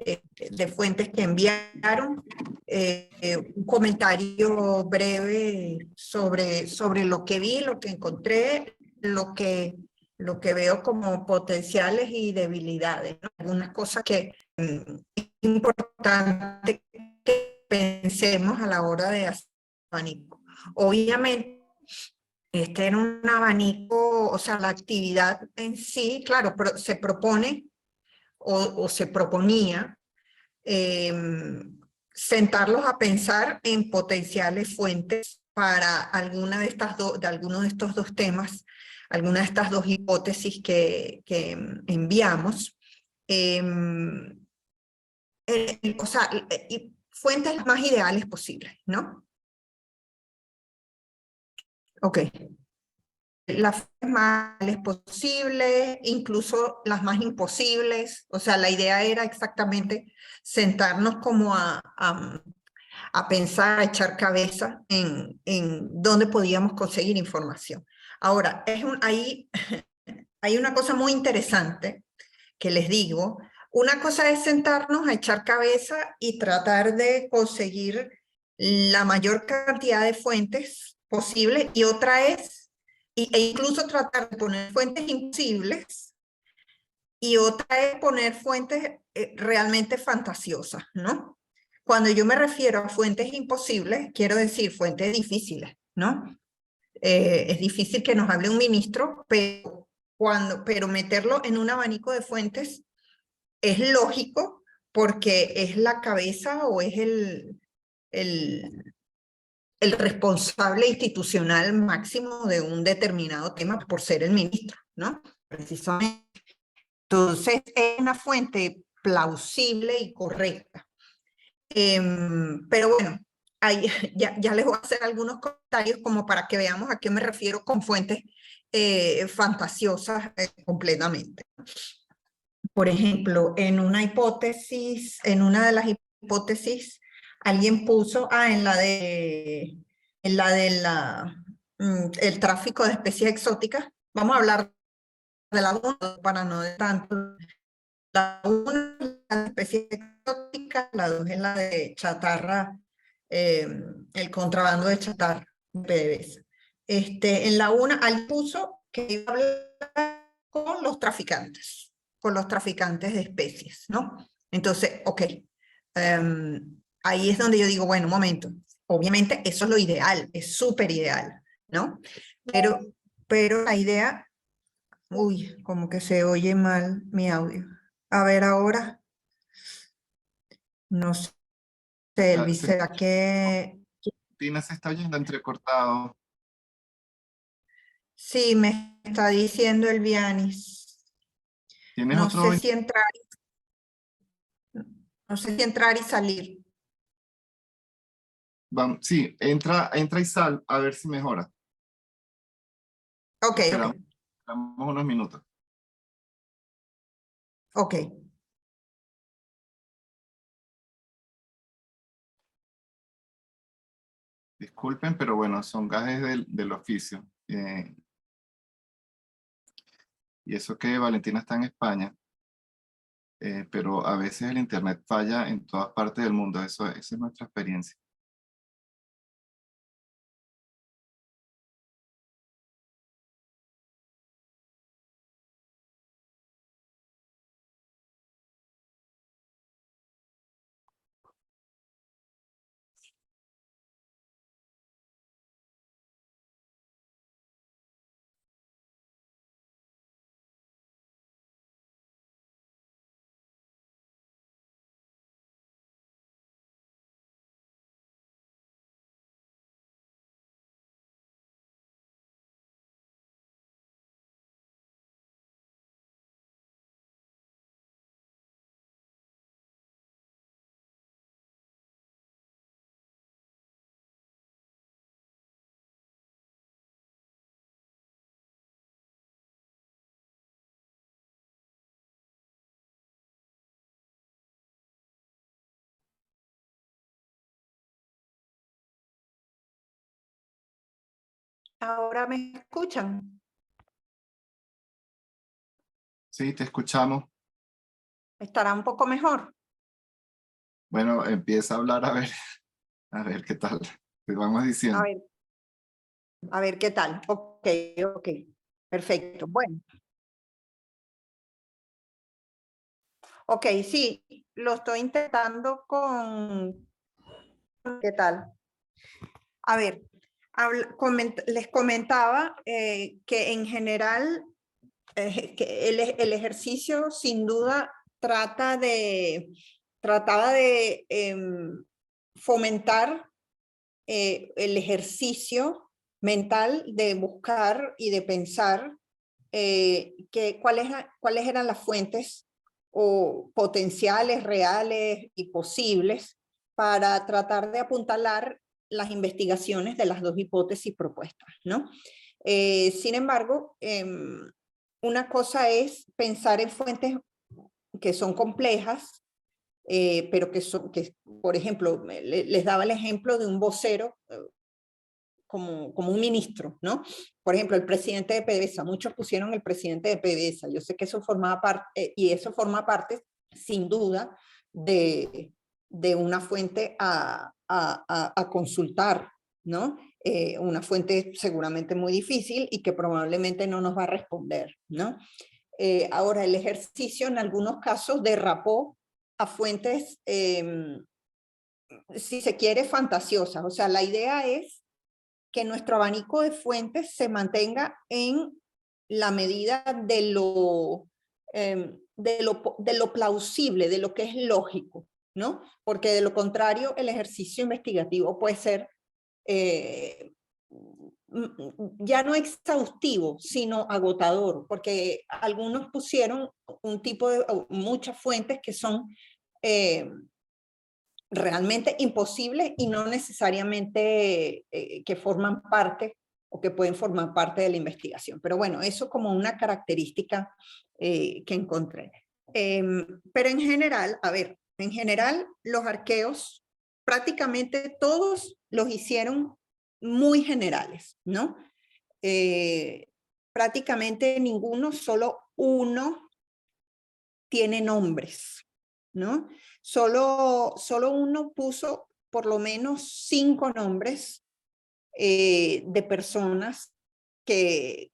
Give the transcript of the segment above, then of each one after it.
de fuentes que enviaron, un comentario breve sobre lo que vi, lo que encontré, lo que veo como potenciales y debilidades, ¿no? Algunas cosas que es importante que pensemos a la hora de hacer abanico. Obviamente, este era un abanico, o sea, la actividad en sí, claro, pero se propone o se proponía sentarlos a pensar en potenciales fuentes para alguna de estas de alguno de estos dos temas, alguna de estas dos hipótesis que enviamos. O sea, fuentes las más ideales posibles, ¿no? Ok. Las más posibles, incluso las más imposibles. O sea, la idea era exactamente sentarnos como a pensar, a echar cabeza en dónde podíamos conseguir información. Ahora, ahí hay una cosa muy interesante que les digo. Una cosa es sentarnos a echar cabeza y tratar de conseguir la mayor cantidad de fuentes posible, y otra es, e incluso tratar de poner fuentes imposibles, y otra es poner fuentes realmente fantasiosas, ¿no? Cuando yo me refiero a fuentes imposibles, quiero decir fuentes difíciles, ¿no? Es difícil que nos hable un ministro, pero meterlo en un abanico de fuentes es lógico porque es la cabeza o es el responsable institucional máximo de un determinado tema por ser el ministro, ¿no? Precisamente. Entonces, es una fuente plausible y correcta. Pero bueno, ahí ya les voy a hacer algunos comentarios como para que veamos a qué me refiero con fuentes fantasiosas completamente. Por ejemplo, en una de las hipótesis, alguien puso, en la de el tráfico de especies exóticas. Vamos a hablar de la 1 para no de tanto. La 1 es la de especies exóticas, la 2 es la de chatarra, el contrabando de chatarra, PDVSA. En la 1, alguien puso que iba a hablar con los traficantes de especies, ¿no? Entonces, ok, ahí es donde yo digo, bueno, un momento, obviamente eso es lo ideal, es súper ideal, ¿no? Pero la idea, uy, como que se oye mal mi audio. A ver ahora, no sé, Elvis, ¿será que...? Tina, se está oyendo entrecortado. Sí, me está diciendo el Vianis. ¿Tienes No otro? sé si entrar, no sé si entrar y salir. Sí, entra y sal a ver si mejora. Ok, Esperamos unos minutos. ok. Disculpen, pero bueno, son gajes del oficio. Y eso que Valentina está en España, pero a veces el internet falla en todas partes del mundo. Esa es nuestra experiencia. ¿Ahora me escuchan? Sí, te escuchamos. ¿Estará un poco mejor? Bueno, empieza a hablar a ver qué tal. Te vamos A diciendo. ver, a ver qué tal. Ok, ok. Perfecto. Bueno, ok, sí, lo estoy intentando con... ¿Qué tal? A ver, les comentaba que en general que el ejercicio sin duda trataba de fomentar el ejercicio mental de buscar y de pensar cuáles eran las fuentes o potenciales, reales y posibles para tratar de apuntalar las investigaciones de las dos hipótesis propuestas, ¿no? Sin embargo, una cosa es pensar en fuentes que son complejas, pero que, por ejemplo, les daba el ejemplo de un vocero como un ministro, ¿no? Por ejemplo, el presidente de PDVSA, muchos pusieron el presidente de PDVSA, yo sé que eso forma parte, y eso forma parte, sin duda, de una fuente a consultar, ¿no? Una fuente seguramente muy difícil y que probablemente no nos va a responder, ¿no? Ahora, el ejercicio en algunos casos derrapó a fuentes, si se quiere, fantasiosas. O sea, la idea es que nuestro abanico de fuentes se mantenga en la medida de lo plausible, de lo que es lógico, ¿no? Porque de lo contrario, el ejercicio investigativo puede ser ya no exhaustivo, sino agotador, porque algunos pusieron muchas fuentes que son realmente imposibles y no necesariamente que forman parte o que pueden formar parte de la investigación. Pero bueno, eso como una característica que encontré. Pero en general, a ver, en general los arqueos prácticamente todos los hicieron muy generales, ¿no? Prácticamente ninguno, solo uno tiene nombres, ¿no? Solo uno puso por lo menos 5 nombres de personas que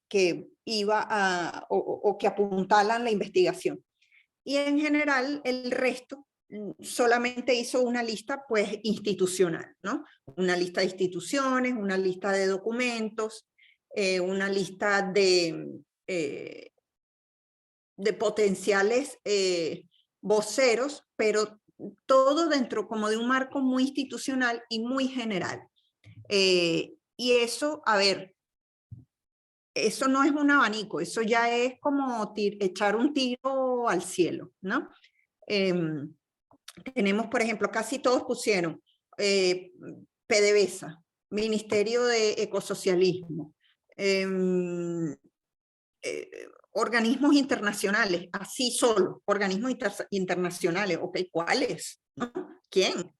iba o que apuntalan la investigación. Y en general el resto solamente hizo una lista pues institucional, ¿no? Una lista de instituciones, una lista de documentos, una lista de potenciales voceros, pero todo dentro como de un marco muy institucional y muy general. Y eso, a ver, eso no es un abanico, eso ya es como echar un tiro al cielo, ¿no? Tenemos, por ejemplo, casi todos pusieron PDVSA, Ministerio de Ecosocialismo, organismos internacionales, así solo, organismos internacionales, ok, ¿cuáles? ¿No? ¿Quién?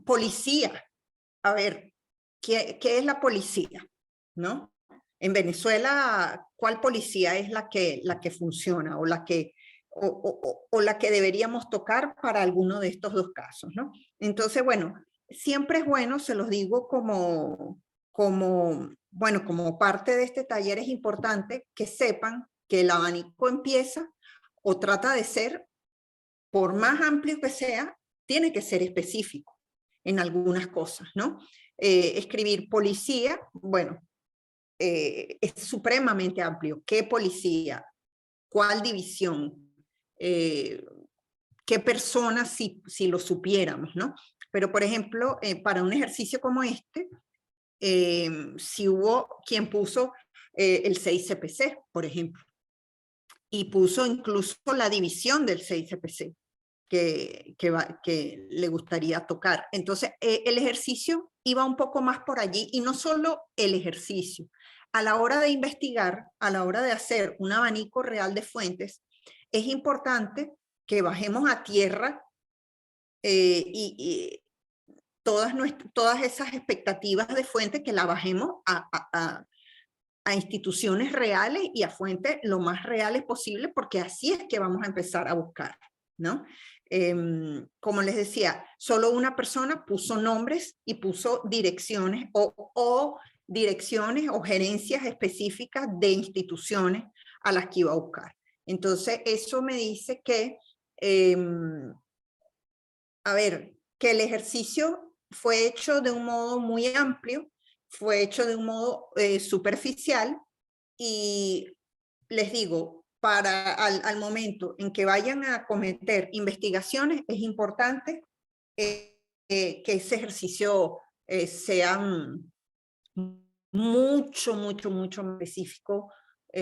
Policía, a ver, ¿qué es la policía? ¿No? En Venezuela, ¿cuál policía es la que funciona o la que deberíamos tocar para alguno de estos dos casos, ¿no? Entonces, bueno, siempre es bueno, se los digo bueno, como parte de este taller es importante que sepan que el abanico empieza o trata de ser, por más amplio que sea, tiene que ser específico en algunas cosas, ¿no? Escribir policía, bueno, es supremamente amplio. ¿Qué policía? ¿Cuál división? ¿Qué personas si lo supiéramos, ¿no? Pero, por ejemplo, para un ejercicio como este, si hubo quien puso el 6CPC, por ejemplo, y puso incluso la división del 6CPC que le gustaría tocar. Entonces, el ejercicio iba un poco más por allí, y no solo el ejercicio. A la hora de investigar, a la hora de hacer un abanico real de fuentes, es importante que bajemos a tierra y todas esas expectativas de fuentes, que la bajemos a instituciones reales y a fuentes lo más reales posible, porque así es que vamos a empezar a buscar, ¿no? Como les decía, solo una persona puso nombres y puso direcciones o direcciones o gerencias específicas de instituciones a las que iba a buscar. Entonces, eso me dice que, a ver, que el ejercicio fue hecho de un modo muy amplio, fue hecho de un modo superficial, y les digo, al momento en que vayan a cometer investigaciones, es importante que ese ejercicio sea mucho más específico,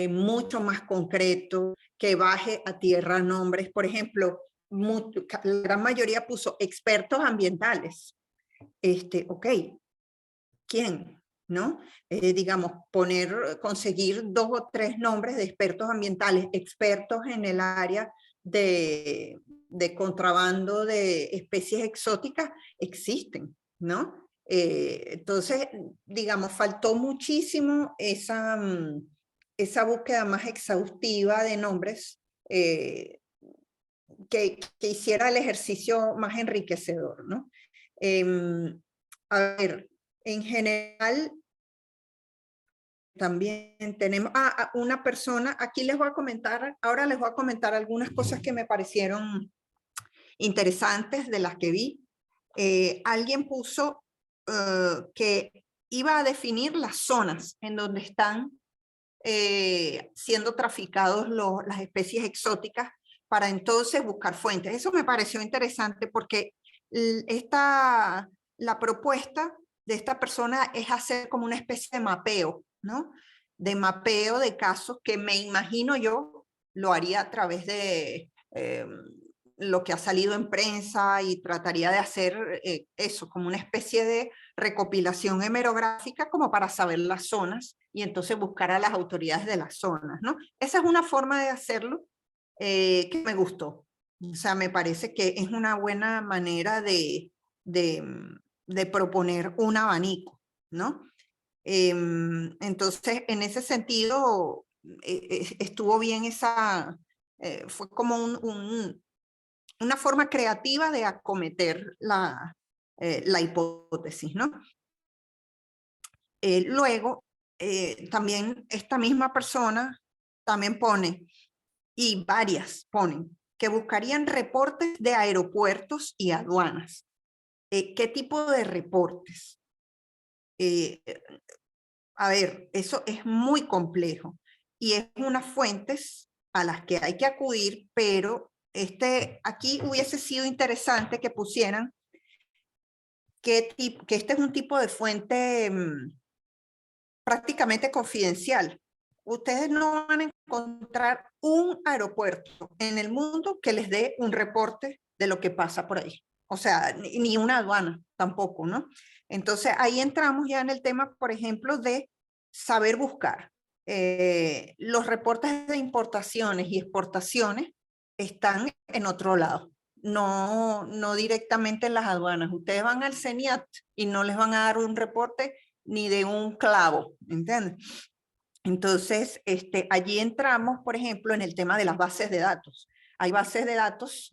mucho más concreto, que baje a tierra nombres. Por ejemplo, la gran mayoría puso expertos ambientales. Ok, ¿quién? ¿No? Digamos, conseguir 2 o 3 nombres de expertos ambientales, expertos en el área de contrabando de especies exóticas, existen, ¿no? Entonces, digamos, faltó muchísimo esa búsqueda más exhaustiva de nombres que hiciera el ejercicio más enriquecedor, ¿no? A ver, en general, también tenemos una persona, aquí les voy a comentar, ahora les voy a comentar algunas cosas que me parecieron interesantes de las que vi. Alguien puso que iba a definir las zonas en donde están siendo traficados las especies exóticas para entonces buscar fuentes. Eso me pareció interesante porque la propuesta de esta persona es hacer como una especie de mapeo, ¿no? De mapeo de casos que me imagino yo lo haría a través de lo que ha salido en prensa, y trataría de hacer eso, como una especie de recopilación hemerográfica como para saber las zonas y entonces buscar a las autoridades de las zonas, ¿no? Esa es una forma de hacerlo que me gustó. O sea, me parece que es una buena manera de proponer un abanico, ¿no? Entonces, en ese sentido, estuvo bien fue como una forma creativa de acometer la hipótesis, ¿no? Luego, también esta misma persona también pone, y varias ponen, que buscarían reportes de aeropuertos y aduanas. ¿Qué tipo de reportes? A ver, eso es muy complejo y es unas fuentes a las que hay que acudir, pero aquí hubiese sido interesante que pusieran que este es un tipo de fuente prácticamente confidencial. Ustedes no van a encontrar un aeropuerto en el mundo que les dé un reporte de lo que pasa por ahí. O sea, ni una aduana tampoco, ¿no? Entonces ahí entramos ya en el tema, por ejemplo, de saber buscar. Los reportes de importaciones y exportaciones están en otro lado, no directamente en las aduanas. Ustedes van al CENIAT y no les van a dar un reporte ni de un clavo, ¿entiendes? Entonces, allí entramos, por ejemplo, en el tema de las bases de datos. Hay bases de datos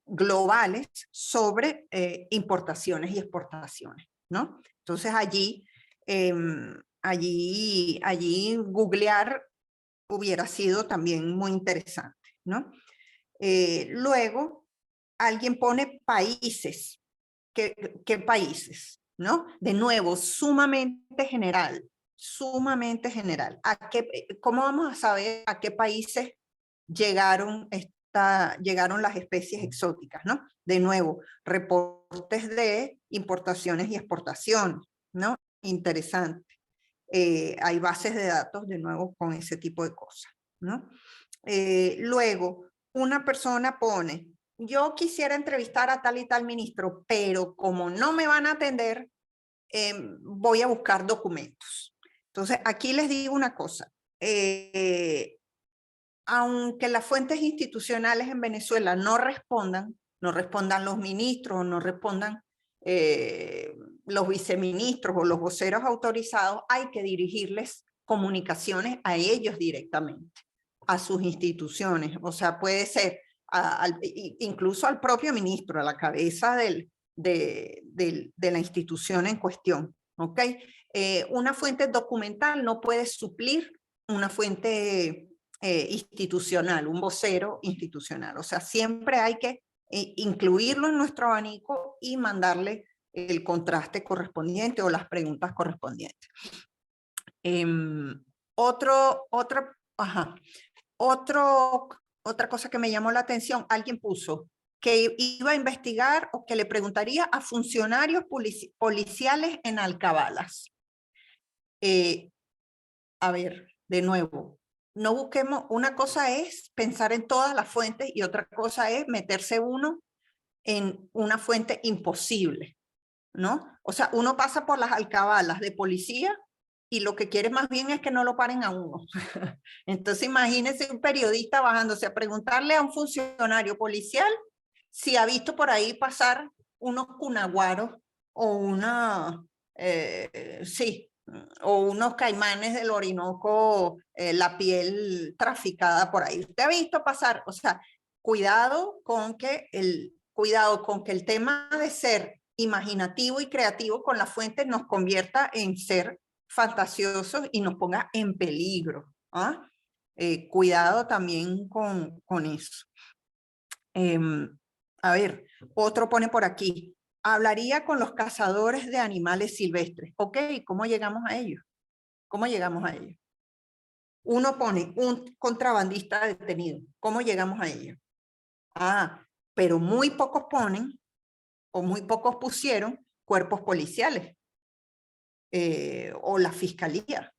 globales sobre importaciones y exportaciones, ¿no? Entonces, allí googlear hubiera sido también muy interesante, ¿no? Luego, alguien pone países. ¿Qué países? ¿No? De nuevo, sumamente general. ¿Cómo vamos a saber a qué países llegaron las especies exóticas, ¿no? De nuevo, reportes de importaciones y exportaciones, ¿no? Interesante. Hay bases de datos, de nuevo, con ese tipo de cosas, ¿no? Luego, una persona pone, yo quisiera entrevistar a tal y tal ministro, pero como no me van a atender, voy a buscar documentos. Entonces, aquí les digo una cosa. Aunque las fuentes institucionales en Venezuela no respondan los ministros, no respondan los viceministros o los voceros autorizados, hay que dirigirles comunicaciones a ellos directamente, a sus instituciones. O sea, puede ser incluso al propio ministro, a la cabeza de la institución en cuestión. ¿Ok? Una fuente documental no puede suplir una fuente institucional, un vocero institucional. O sea, siempre hay que incluirlo en nuestro abanico y mandarle el contraste correspondiente o las preguntas correspondientes. Otra cosa que me llamó la atención, alguien puso que iba a investigar o que le preguntaría a funcionarios policiales en alcabalas. A ver, de nuevo, no busquemos, una cosa es pensar en todas las fuentes y otra cosa es meterse uno en una fuente imposible, ¿no? O sea, uno pasa por las alcabalas de policía y lo que quiere más bien es que no lo paren a uno. Entonces imagínense un periodista bajándose a preguntarle a un funcionario policial si ha visto por ahí pasar unos cunaguaros o o unos caimanes del Orinoco, la piel traficada por ahí. ¿Usted ha visto pasar? O sea, cuidado con que el tema de ser imaginativo y creativo con las fuentes nos convierta en ser fantasiosos y nos ponga en peligro. ¿Ah? Cuidado también con eso. A ver, otro pone por aquí. Hablaría con los cazadores de animales silvestres. Ok, ¿cómo llegamos a ellos? ¿Cómo llegamos a ellos? Uno pone un contrabandista detenido. ¿Cómo llegamos a ellos? Ah, pero muy pocos ponen o muy pocos pusieron cuerpos policiales o la fiscalía.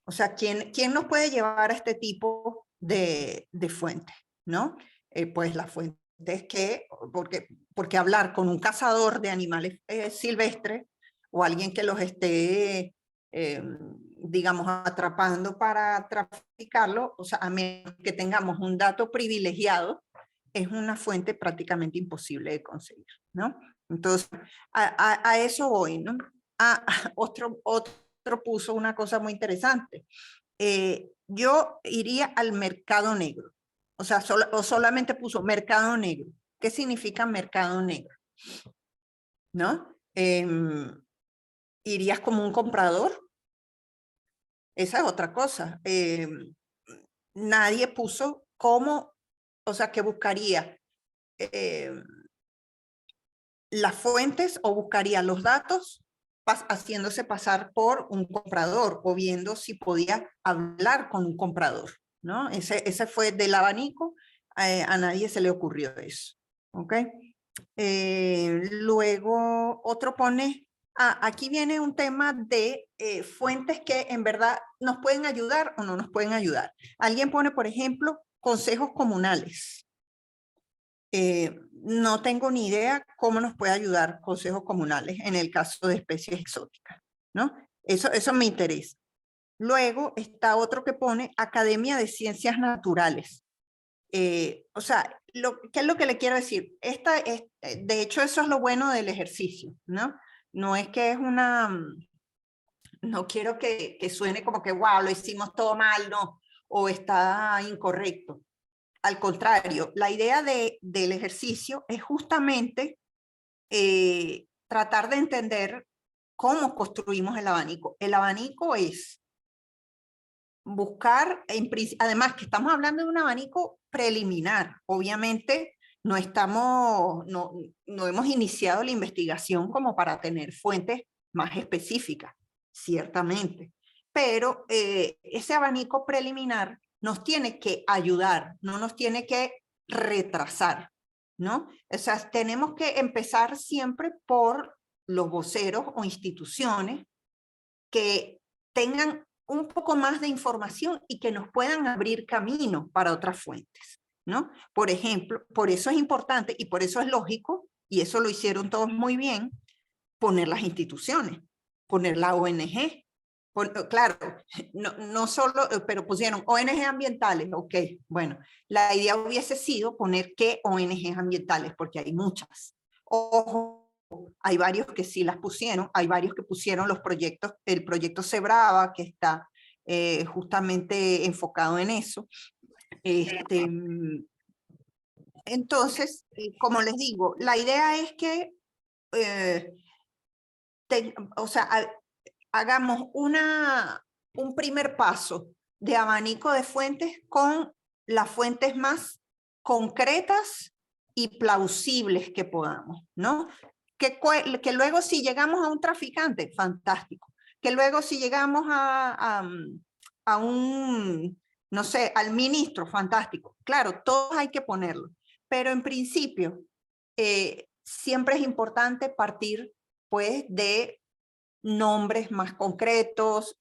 O sea, ¿quién nos puede llevar a este tipo de fuentes? ¿No? Pues la fuente es que, porque hablar con un cazador de animales silvestres o alguien que los esté, digamos, atrapando para traficarlo, o sea, a menos que tengamos un dato privilegiado, es una fuente prácticamente imposible de conseguir, ¿no? Entonces, a eso voy, ¿no? Otro puso una cosa muy interesante. Yo iría al mercado negro. O sea, solamente puso mercado negro. ¿Qué significa mercado negro? ¿No? ¿Irías como un comprador? Esa es otra cosa. Nadie puso cómo, o sea, que buscaría las fuentes o buscaría los datos haciéndose pasar por un comprador o viendo si podía hablar con un comprador, ¿no? Ese fue del abanico, a nadie se le ocurrió eso, ¿ok? Luego otro pone, aquí viene un tema de fuentes que en verdad nos pueden ayudar o no nos pueden ayudar. Alguien pone, por ejemplo, consejos comunales. No tengo ni idea cómo nos puede ayudar consejos comunales en el caso de especies exóticas, ¿no? Eso me interesa. Luego está otro que pone Academia de Ciencias Naturales. O sea, ¿qué es lo que le quiero decir? De hecho, eso es lo bueno del ejercicio, ¿no? No es que es no quiero que suene como que, wow, lo hicimos todo mal, no, o está incorrecto. Al contrario, la idea del ejercicio es justamente tratar de entender cómo construimos el abanico. El abanico es buscar, además que estamos hablando de un abanico preliminar, obviamente no hemos iniciado la investigación como para tener fuentes más específicas, ciertamente, pero ese abanico preliminar nos tiene que ayudar, no nos tiene que retrasar, ¿no? O sea, tenemos que empezar siempre por los voceros o instituciones que tengan un poco más de información y que nos puedan abrir camino para otras fuentes, ¿no? Por ejemplo, por eso es importante y por eso es lógico, y eso lo hicieron todos muy bien, poner las instituciones, poner la ONG. Claro, no solo, pero pusieron ONG ambientales, ok, bueno, la idea hubiese sido poner qué ONG ambientales, porque hay muchas. Ojo, hay varios que sí las pusieron, hay varios que pusieron los proyectos, el proyecto Cebrava, que está justamente enfocado en eso. Entonces, como les digo, la idea es que o sea, hagamos un primer paso de abanico de fuentes con las fuentes más concretas y plausibles que podamos, ¿no? Que luego si llegamos a un traficante, fantástico. Que luego si llegamos a un, no sé, al ministro, fantástico. Claro, todos hay que ponerlo. Pero en principio, siempre es importante partir pues de nombres más concretos,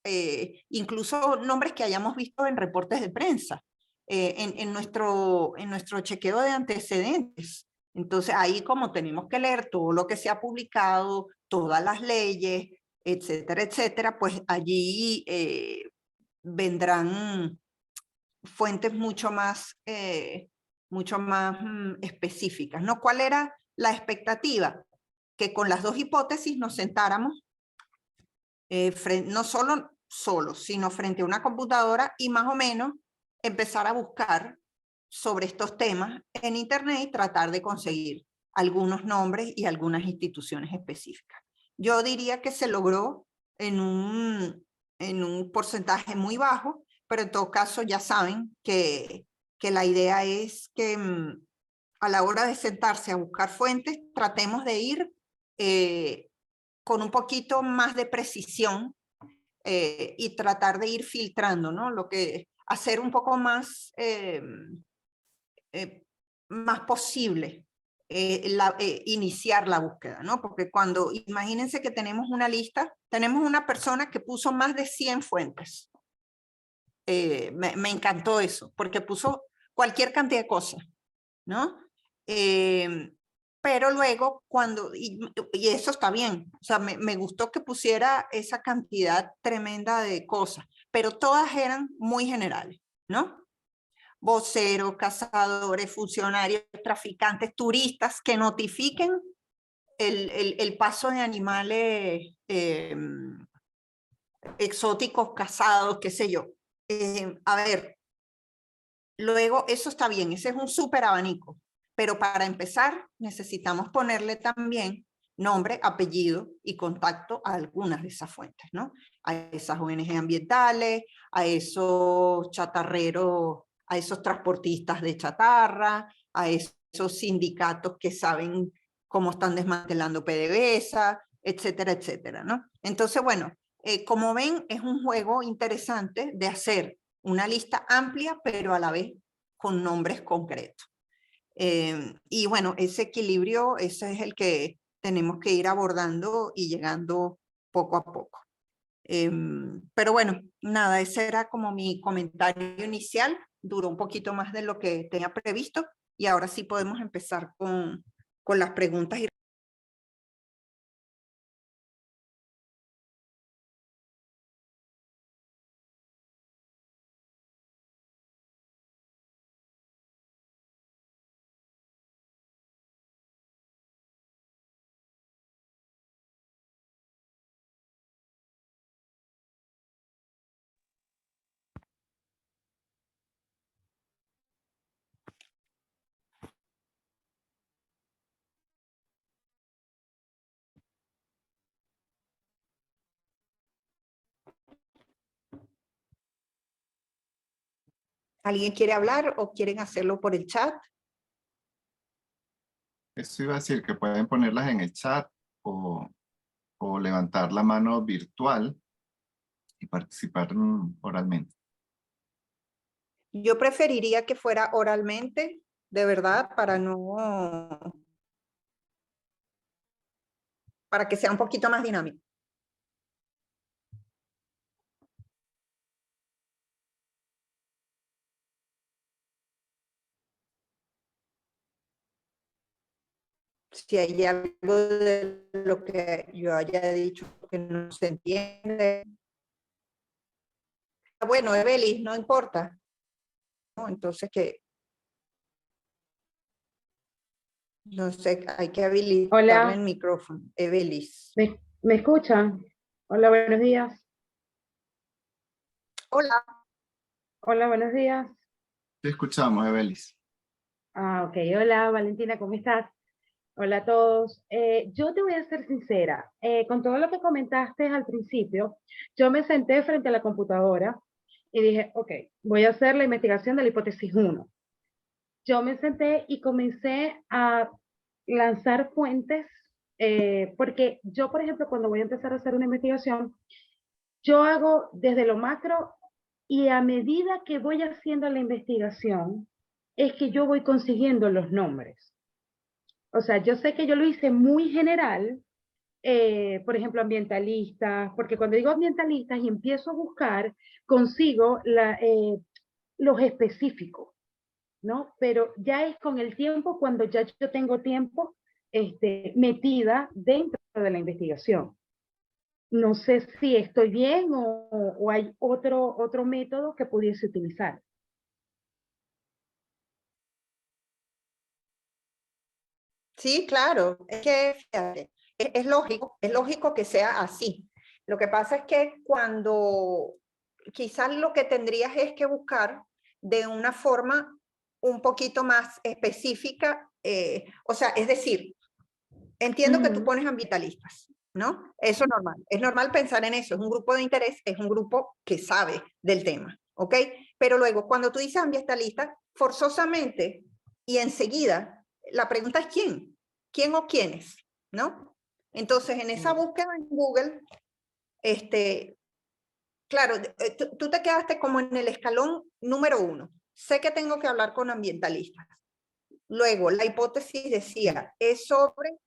incluso nombres que hayamos visto en reportes de prensa, en nuestro chequeo de antecedentes. Entonces ahí como tenemos que leer todo lo que se ha publicado, todas las leyes, etcétera, etcétera, pues allí vendrán fuentes mucho más específicas, ¿no? ¿Cuál era la expectativa? Que con las dos hipótesis nos sentáramos no solo, sino frente a una computadora y más o menos empezar a buscar sobre estos temas en internet y tratar de conseguir algunos nombres y algunas instituciones específicas. Yo diría que se logró en un porcentaje muy bajo, pero en todo caso ya saben que la idea es que a la hora de sentarse a buscar fuentes, tratemos de ir con un poquito más de precisión y tratar de ir filtrando, ¿no? Hacer un poco más, más posible iniciar la búsqueda, ¿no? Porque imagínense que tenemos una lista, tenemos una persona que puso más de 100 fuentes. Me encantó eso, porque puso cualquier cantidad de cosas, ¿no? Pero luego y eso está bien, o sea, me gustó que pusiera esa cantidad tremenda de cosas, pero todas eran muy generales, ¿no? Voceros, cazadores, funcionarios, traficantes, turistas que notifiquen el paso de animales exóticos, cazados, qué sé yo. A ver, luego eso está bien, ese es un súper abanico. Pero para empezar, necesitamos ponerle también nombre, apellido y contacto a algunas de esas fuentes, ¿no? A esas ONG ambientales, a esos chatarreros, a esos transportistas de chatarra, a esos sindicatos que saben cómo están desmantelando PDVSA, etcétera, etcétera, ¿no? Entonces, bueno, como ven, es un juego interesante de hacer una lista amplia, pero a la vez con nombres concretos. Y bueno, ese equilibrio, ese es el que tenemos que ir abordando y llegando poco a poco. Pero bueno, nada, ese era como mi comentario inicial. Duró un poquito más de lo que tenía previsto y ahora sí podemos empezar con las preguntas y ¿alguien quiere hablar o quieren hacerlo por el chat? Eso iba a decir que pueden ponerlas en el chat o levantar la mano virtual y participar oralmente. Yo preferiría que fuera oralmente, de verdad, para que sea un poquito más dinámico. Si hay algo de lo que yo haya dicho que no se entiende. Bueno, Evelis, no importa, ¿no? Entonces no sé, hay que habilitarle Hola, el micrófono. Evelis. ¿me escuchan? Hola, buenos días. Hola. Hola, buenos días. Te escuchamos, Evelis. Ok, hola Valentina, ¿cómo estás? Hola a todos. Yo te voy a ser sincera, con todo lo que comentaste al principio, yo me senté frente a la computadora y dije, ok, voy a hacer la investigación de la hipótesis uno. Yo me senté y comencé a lanzar fuentes, porque yo, por ejemplo, cuando voy a empezar a hacer una investigación, yo hago desde lo macro y a medida que voy haciendo la investigación, es que yo voy consiguiendo los nombres. O sea, yo sé que yo lo hice muy general, por ejemplo, ambientalistas, porque cuando digo ambientalistas y empiezo a buscar, consigo los específicos, ¿no? Pero ya es con el tiempo, cuando ya yo tengo tiempo metida dentro de la investigación. No sé si estoy bien o hay otro método que pudiese utilizar. Sí, claro, es que fíjate, es lógico que sea así. Lo que pasa es que cuando quizás lo que tendrías es que buscar de una forma un poquito más específica, o sea, es decir, entiendo que tú Ujú. pones ambientalistas, ¿no? Eso es normal. Es normal pensar en eso. Es un grupo de interés, es un grupo que sabe del tema, ¿ok? Pero luego, cuando tú dices ambientalista, forzosamente y enseguida, la pregunta es ¿quién? ¿Quién o quiénes? ¿No? Entonces, en esa búsqueda en Google, claro, tú te quedaste como en el escalón número 1. Sé que tengo que hablar con ambientalistas. Luego, la hipótesis decía, es sobre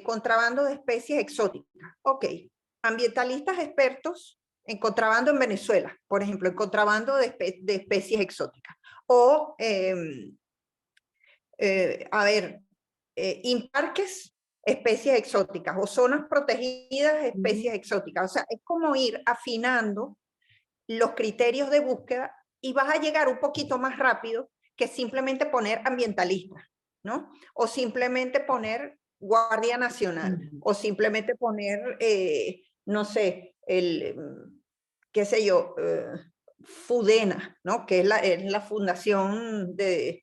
contrabando de especies exóticas. Ok, ambientalistas expertos en contrabando en Venezuela, por ejemplo, en contrabando de especies exóticas. O, a ver, imparques, especies exóticas, o zonas protegidas, especies exóticas. O sea, es como ir afinando los criterios de búsqueda y vas a llegar un poquito más rápido que simplemente poner ambientalista, ¿no? O simplemente poner Guardia Nacional, o simplemente poner, no sé, qué sé yo, Fudena, ¿no? Que es la fundación de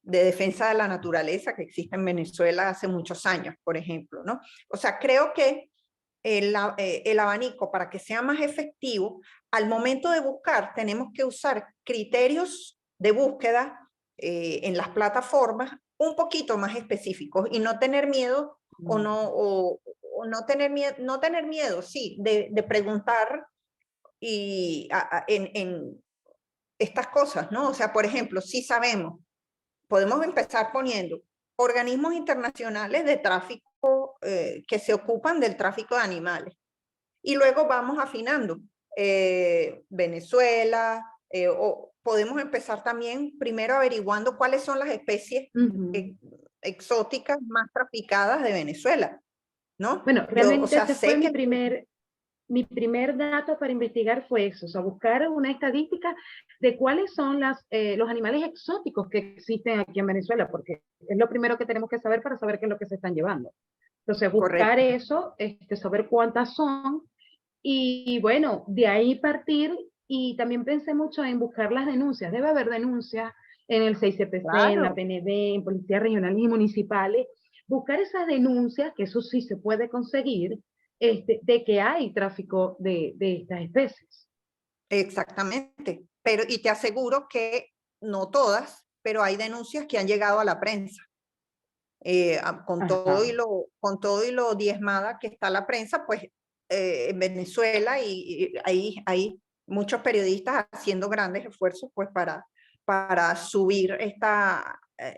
defensa de la naturaleza que existe en Venezuela hace muchos años, por ejemplo, ¿no? O sea, creo que el abanico, para que sea más efectivo, al momento de buscar tenemos que usar criterios de búsqueda en las plataformas un poquito más específicos y no tener miedo o no tener miedo, sí, de preguntar y en estas cosas, ¿no? O sea, por ejemplo, si sabemos, podemos empezar poniendo organismos internacionales de tráfico que se ocupan del tráfico de animales. Y luego vamos afinando. Venezuela, o podemos empezar también primero averiguando cuáles son las especies exóticas más traficadas de Venezuela, ¿no? Bueno, Yo, o realmente sea, ese fue sé que... mi primer dato para investigar fue eso, o sea, buscar una estadística de cuáles son los animales exóticos que existen aquí en Venezuela, porque es lo primero que tenemos que saber para saber qué es lo que se están llevando. Entonces, buscar Correcto. eso, saber cuántas son, y bueno, de ahí partir, y también pensé mucho en buscar las denuncias. Debe haber denuncias en el 6CPC, en la Claro, PND, en policías regionales y municipales. Buscar esas denuncias, que eso sí se puede conseguir, de que hay tráfico de estas especies. exactamente. Pero, y te aseguro que no todas, pero hay denuncias que han llegado a la prensa. Ajá. Con todo y lo diezmada que está la prensa, pues en Venezuela y hay muchos periodistas haciendo grandes esfuerzos pues para subir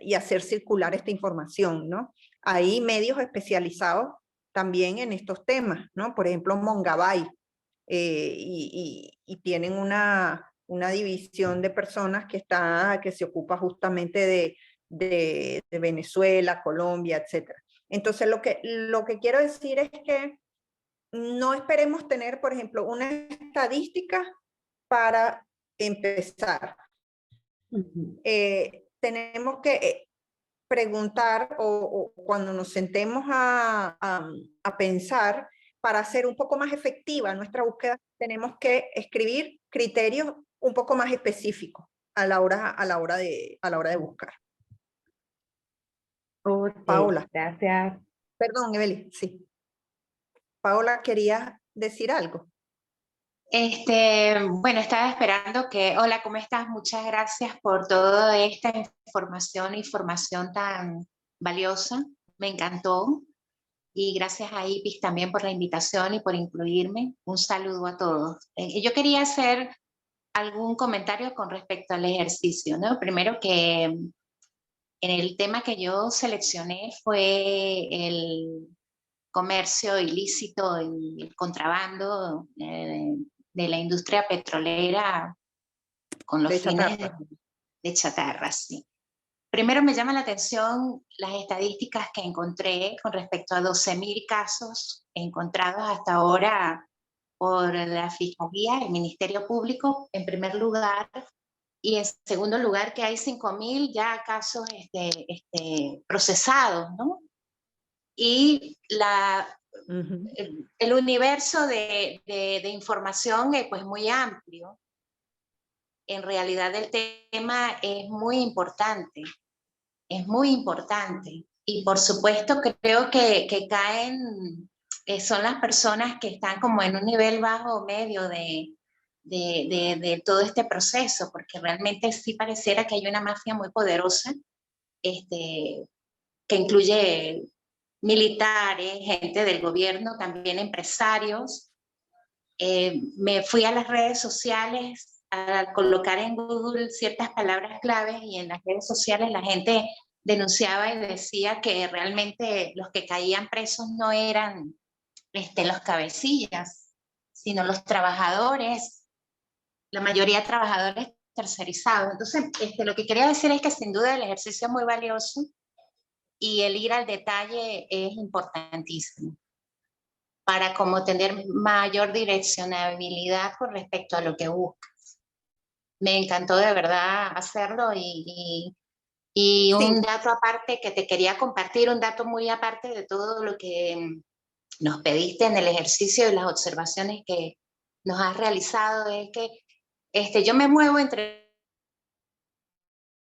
y hacer circular esta información, ¿no? Hay medios especializados también en estos temas, ¿no? Por ejemplo, Mongabay, y tienen una división de personas que se ocupa justamente de Venezuela, Colombia, etc. Entonces, lo que quiero decir es que no esperemos tener, por ejemplo, una estadística para empezar. Tenemos que preguntar o cuando nos sentemos a pensar, para hacer un poco más efectiva nuestra búsqueda, tenemos que escribir criterios un poco más específicos. a la hora de buscar. Ok, Paola, gracias. perdón, Evelyn, sí. Paola, ¿querías decir algo? Bueno, estaba esperando que, hola, ¿cómo estás? Muchas gracias por toda esta información tan valiosa. Me encantó. Y gracias a IPIS también por la invitación y por incluirme. Un saludo a todos. Yo quería hacer algún comentario con respecto al ejercicio, ¿no? Primero que en el tema que yo seleccioné fue el comercio ilícito y el contrabando de la industria petrolera con los De fines chatarra. de chatarra, sí. Primero me llama la atención las estadísticas que encontré con respecto a 12.000 casos encontrados hasta ahora por la Fiscalía, el Ministerio Público, en primer lugar, y en segundo lugar que hay 5.000 ya casos procesados, ¿no? Y el universo de información es pues muy amplio. En realidad el tema es muy importante. Y por supuesto creo que caen, son las personas que están como en un nivel bajo o medio de todo este proceso, porque realmente sí pareciera que hay una mafia muy poderosa, que incluye militares, gente del gobierno, también empresarios. Me fui a las redes sociales a colocar en Google ciertas palabras claves y en las redes sociales la gente denunciaba y decía que realmente los que caían presos no eran los cabecillas, sino los trabajadores, la mayoría trabajadores tercerizados. Entonces, lo que quería decir es que sin duda el ejercicio es muy valioso y el ir al detalle es importantísimo para como tener mayor direccionabilidad con respecto a lo que buscas. Me encantó de verdad hacerlo y un Sí, dato aparte que te quería compartir, un dato muy aparte de todo lo que nos pediste en el ejercicio y las observaciones que nos has realizado, es que yo me muevo entre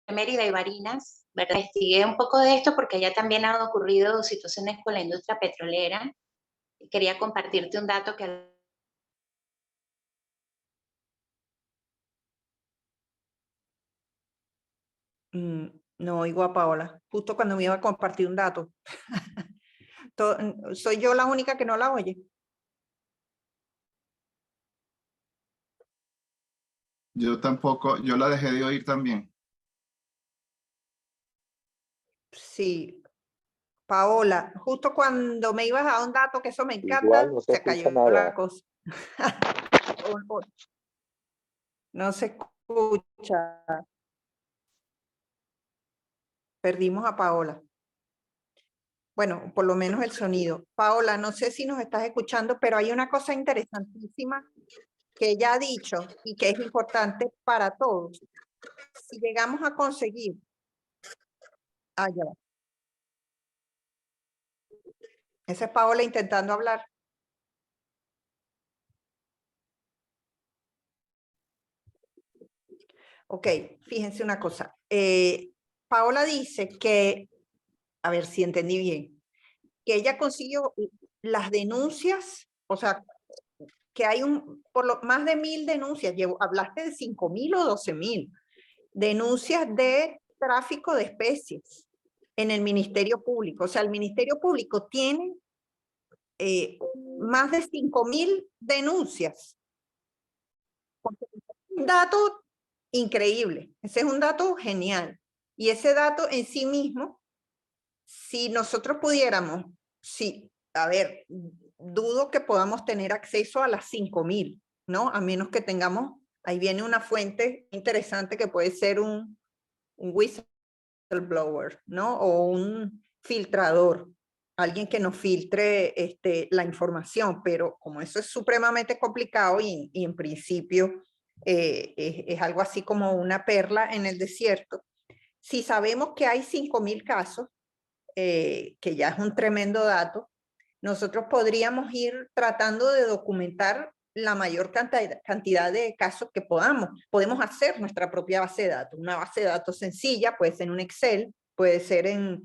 Mérida y Barinas, ¿verdad? Investigué un poco de esto porque ya también han ocurrido situaciones con la industria petrolera. Quería compartirte un dato que no oigo a Paola, justo cuando me iba a compartir un dato. ¿Soy yo la única que no la oye? Yo tampoco, yo la dejé de oír también. Sí, Paola, justo cuando me ibas a dar un dato, que eso me Igual encanta, no se se escucha cayó la nada. cosa. No se escucha. Perdimos a Paola. Bueno, por lo menos el sonido. Paola, no sé si nos estás escuchando, pero hay una cosa interesantísima que ella ha dicho y que es importante para todos. Si llegamos a conseguir... Ah, ya va. Esa es Paola intentando hablar. Ok, fíjense una cosa. Paola dice que, a ver si entendí bien, que ella consiguió las denuncias, o sea, que hay más de 1.000 denuncias. ¿Hablaste de 5.000 o 12.000 denuncias de tráfico de especies en el Ministerio Público? O sea, el Ministerio Público tiene más de 5.000 denuncias. Un dato increíble, ese es un dato genial. Y ese dato en sí mismo, si nosotros pudiéramos, sí, a ver, dudo que podamos tener acceso a las 5.000, ¿no? A menos que tengamos, ahí viene una fuente interesante que puede ser un whistleblower, ¿no? O un filtrador, alguien que nos filtre la información, pero como eso es supremamente complicado y en principio es algo así como una perla en el desierto, si sabemos que hay 5.000 casos, que ya es un tremendo dato, nosotros podríamos ir tratando de documentar la mayor cantidad de casos que podamos. Podemos hacer nuestra propia base de datos. Una base de datos sencilla, puede ser en un Excel, puede ser en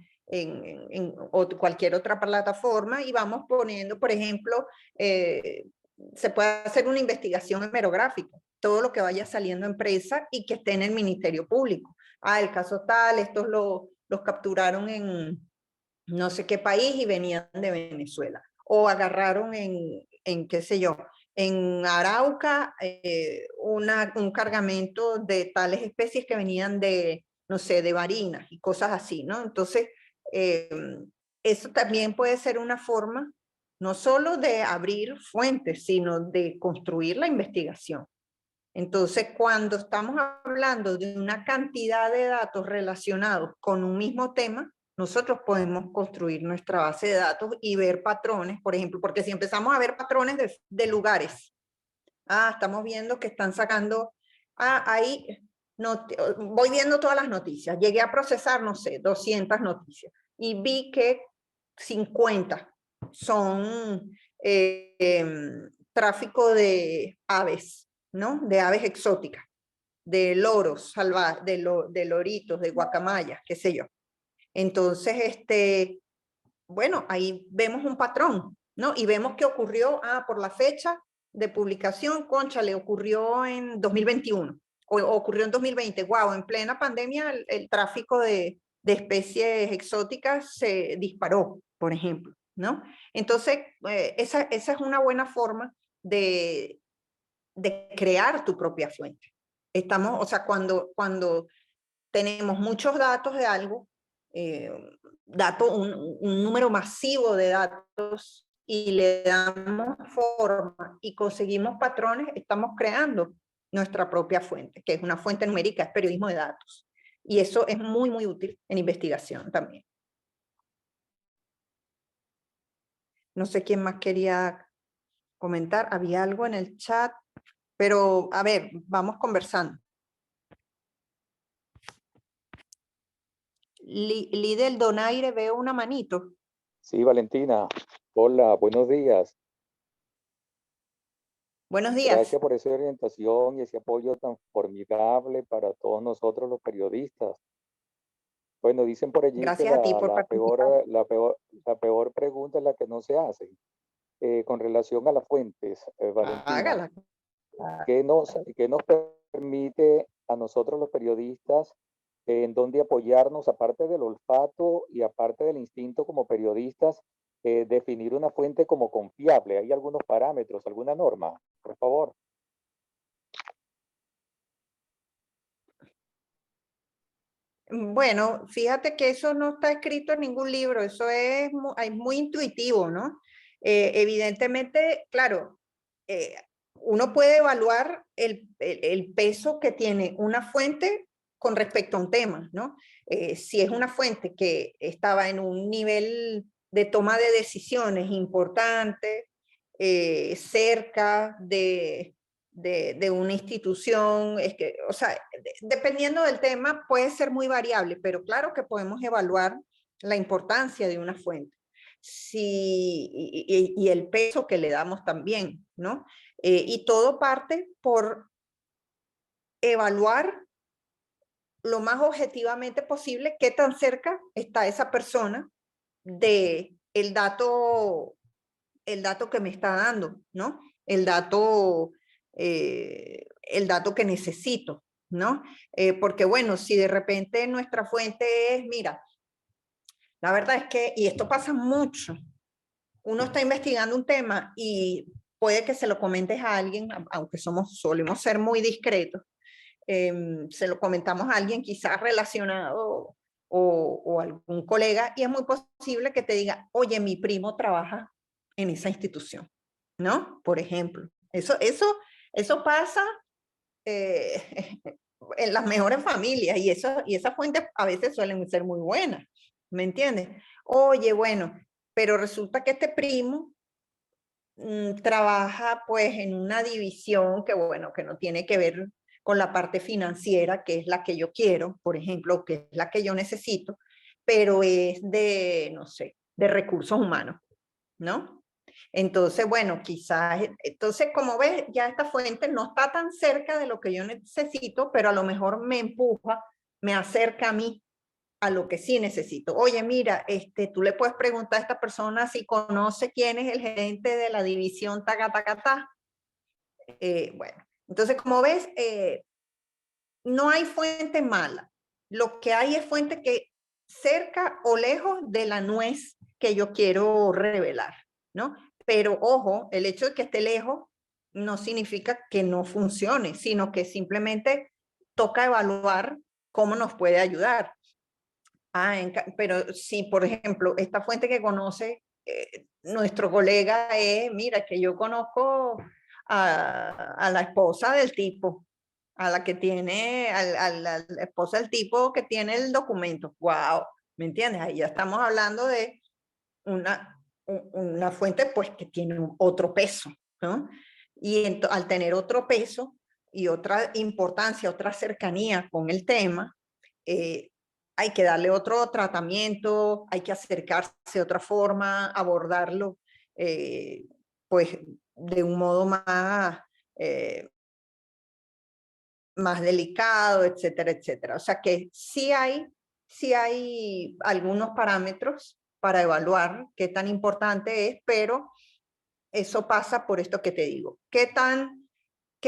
cualquier otra plataforma, y vamos poniendo, por ejemplo, se puede hacer una investigación hemerográfica, todo lo que vaya saliendo empresa y que esté en el Ministerio Público. El caso tal, estos los capturaron en no sé qué país y venían de Venezuela. O agarraron en qué sé yo, en Arauca, un cargamento de tales especies que venían de, no sé, de Barinas y cosas así, ¿no? Entonces, eso también puede ser una forma, no solo de abrir fuentes, sino de construir la investigación. Entonces, cuando estamos hablando de una cantidad de datos relacionados con un mismo tema, nosotros podemos construir nuestra base de datos y ver patrones, por ejemplo, porque si empezamos a ver patrones de lugares, estamos viendo que están sacando, ahí voy viendo todas las noticias, llegué a procesar, no sé, 200 noticias, y vi que 50 son tráfico de aves, ¿no? De aves exóticas, de loros salvajes, de loritos, de guacamayas, qué sé yo. Entonces, bueno, ahí vemos un patrón, ¿no? Y vemos que ocurrió, por la fecha de publicación, concha, le ocurrió en 2021, o ocurrió en 2020, wow, en plena pandemia el tráfico de especies exóticas se disparó, por ejemplo, ¿no? Entonces, esa es una buena forma de crear tu propia fuente. O sea, cuando tenemos muchos datos de algo, un número masivo de datos, y le damos forma y conseguimos patrones, estamos creando nuestra propia fuente, que es una fuente numérica, es periodismo de datos. Y eso es muy, muy útil en investigación también. No sé quién más quería comentar. Había algo en el chat, pero a ver, vamos conversando. Lidel Donaire, veo una manito. Sí, Valentina. Hola, buenos días. Buenos días. Gracias por esa orientación y ese apoyo tan formidable para todos nosotros los periodistas. Bueno, dicen por allí Gracias que a ti por participar. la peor pregunta es la que no se hace. Con relación a las fuentes, Valentina, Hágala. ¿qué nos permite a nosotros los periodistas en dónde apoyarnos, aparte del olfato y aparte del instinto como periodistas, definir una fuente como confiable? ¿Hay algunos parámetros, alguna norma? Por favor. Bueno, fíjate que eso no está escrito en ningún libro, eso es muy intuitivo, ¿no? Evidentemente, claro, uno puede evaluar el peso que tiene una fuente con respecto a un tema, ¿no? Si es una fuente que estaba en un nivel de toma de decisiones importante, cerca de una institución, o sea, dependiendo del tema puede ser muy variable, pero claro que podemos evaluar la importancia de una fuente y el peso que le damos también, ¿no? Y todo parte por evaluar lo más objetivamente posible qué tan cerca está esa persona de el dato que me está dando, ¿no? El dato que necesito, ¿no? Porque bueno, si de repente nuestra fuente es, mira, la verdad es que, y esto pasa mucho, uno está investigando un tema y puede que se lo comentes a alguien, aunque solemos ser muy discretos, se lo comentamos a alguien quizás relacionado o algún colega, y es muy posible que te diga, oye, mi primo trabaja en esa institución, ¿no? Por ejemplo, eso pasa en las mejores familias, y esas fuentes a veces suelen ser muy buenas, ¿me entiendes? Oye, bueno, pero resulta que este primo trabaja pues en una división que, bueno, que no tiene que ver con la parte financiera, que es la que yo quiero, por ejemplo, que es la que yo necesito, pero es de, no sé, de recursos humanos, ¿no? Entonces, bueno, quizás, entonces como ves, ya esta fuente no está tan cerca de lo que yo necesito, pero a lo mejor me empuja, me acerca a mí a lo que sí necesito. Oye, mira, tú le puedes preguntar a esta persona si conoce quién es el gerente de la división Tagatacatá. Bueno, entonces como ves, no hay fuente mala. Lo que hay es fuente que cerca o lejos de la nuez que yo quiero revelar, ¿no? Pero ojo, el hecho de que esté lejos no significa que no funcione, sino que simplemente toca evaluar cómo nos puede ayudar. Pero si, por ejemplo, esta fuente que conoce nuestro colega es, mira, que yo conozco a la esposa del tipo, a la que tiene, a la esposa del tipo que tiene el documento. ¡Wow! ¿Me entiendes? Ahí ya estamos hablando de una fuente pues que tiene otro peso, ¿no? Y al tener otro peso y otra importancia, otra cercanía con el tema, hay que darle otro tratamiento, hay que acercarse de otra forma, abordarlo pues de un modo más delicado, etcétera, etcétera. O sea que sí hay algunos parámetros para evaluar qué tan importante es, pero eso pasa por esto que te digo. ¿Qué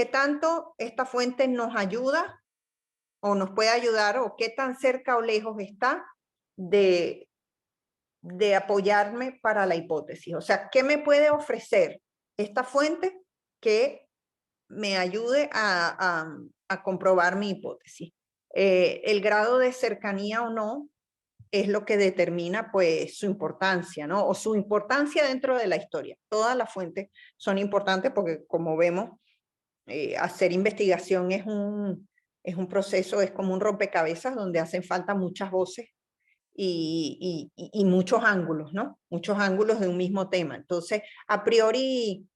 tanto esta fuente nos ayuda o nos puede ayudar o qué tan cerca o lejos está de apoyarme para la hipótesis? O sea, ¿qué me puede ofrecer esta fuente que me ayude a comprobar mi hipótesis? El grado de cercanía o no es lo que determina pues su importancia, ¿no? O su importancia dentro de la historia. Todas las fuentes son importantes porque, como vemos, hacer investigación es un proceso, es como un rompecabezas donde hacen falta muchas voces y muchos ángulos, ¿no? Muchos ángulos de un mismo tema. Entonces, a priori,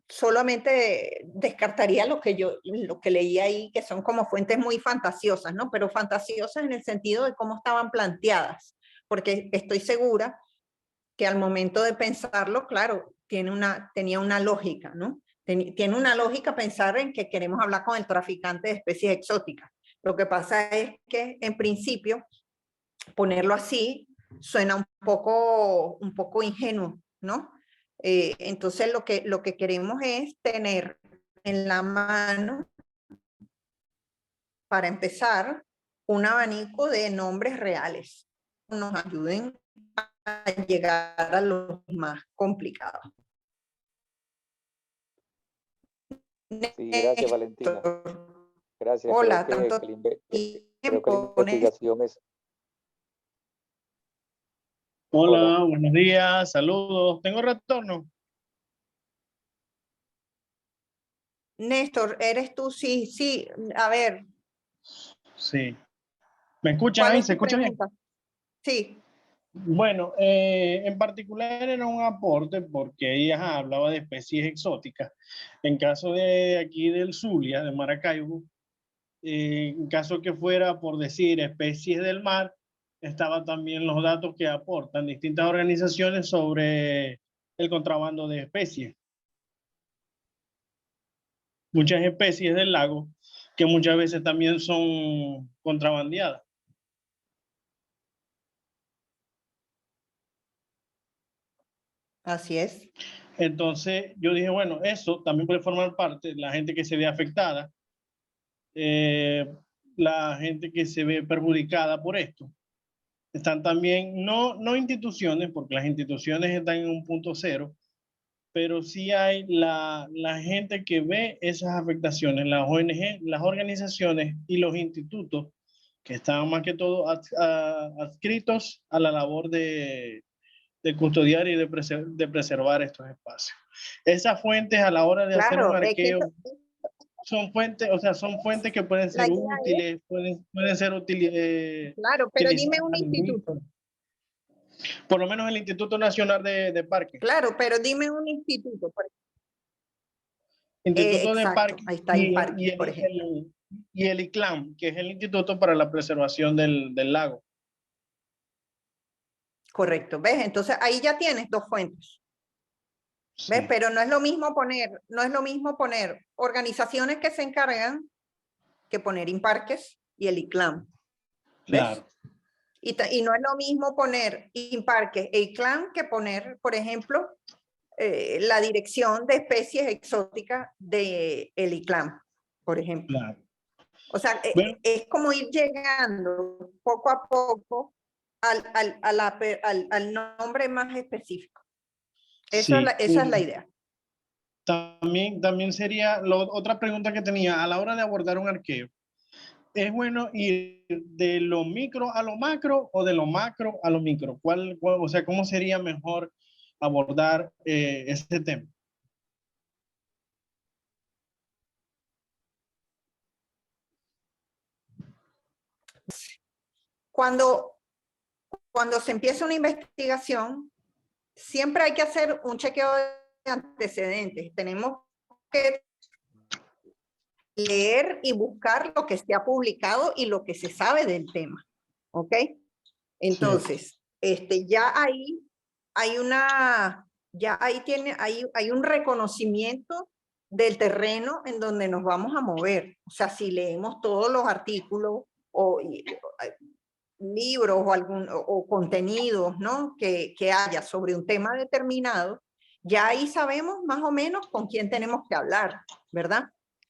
solamente descartaría lo que leí ahí, que son como fuentes muy fantasiosas, ¿no? Pero fantasiosas en el sentido de cómo estaban planteadas, porque estoy segura que al momento de pensarlo, claro, tenía una lógica, ¿no? Tiene una lógica pensar en que queremos hablar con el traficante de especies exóticas. Lo que pasa es que, en principio, ponerlo así suena un poco ingenuo, ¿no? Entonces lo que queremos es tener en la mano, para empezar, un abanico de nombres reales que nos ayuden a llegar a los más complicados. Sí, gracias, Valentina. Gracias. Hola, creo tanto que la tiempo, investigación es... Hola, buenos días, saludos. ¿Tengo retorno? Néstor, ¿eres tú? Sí, sí. A ver, Sí. ¿Me escuchan ¿cuál ahí? es ¿Se tu escucha bien? pregunta? Sí. Bueno, en particular era un aporte porque ella hablaba de especies exóticas. En caso de aquí del Zulia, de Maracaibo, en caso que fuera por decir especies del mar, estaban también los datos que aportan distintas organizaciones sobre el contrabando de especies. Muchas especies del lago que muchas veces también son contrabandeadas. Así es. Entonces yo dije, bueno, eso también puede formar parte de la gente que se ve afectada, la gente que se ve perjudicada por esto. Están también, no instituciones, porque las instituciones están en un punto cero, pero sí hay la gente que ve esas afectaciones, las ONG, las organizaciones y los institutos que están más que todo adscritos a la labor de custodiar y de preservar estos espacios. Esas fuentes a la hora de hacer un Claro, arqueo son fuentes, o sea, son fuentes que pueden la ser idea útiles, pueden ser útiles. claro, pero dime un instituto. Por lo menos el Instituto Nacional de Parques. Claro, pero dime un instituto. Instituto de Exacto, Parques ahí está el parque, por ejemplo. y el ICLAM, que es el Instituto para la Preservación del Lago. Correcto, ¿ves? Entonces ahí ya tienes dos fuentes. ¿Ves? Sí, Pero no es lo mismo poner organizaciones que se encargan que poner Imparques y el ICLAM. ¿Ves? claro. Y no es lo mismo poner Imparques e ICLAM que poner, por ejemplo, la Dirección de Especies Exóticas de el ICLAM, por ejemplo. Claro. O sea, Bueno, es como ir llegando poco a poco al nombre más específico. Esa sí. es la idea. También sería otra pregunta que tenía a la hora de abordar un arqueo. ¿Es bueno ir de lo micro a lo macro o de lo macro a lo micro? O sea, ¿cómo sería mejor abordar este tema? Cuando se empieza una investigación, siempre hay que hacer un chequeo de antecedentes. Tenemos que leer y buscar lo que se ha publicado y lo que se sabe del tema. ¿Ok? Entonces, ya ahí hay hay un reconocimiento del terreno en donde nos vamos a mover. O sea, si leemos todos los artículos o libros o contenidos, ¿no? que haya sobre un tema determinado, ya ahí sabemos más o menos con quién tenemos que hablar, ¿verdad?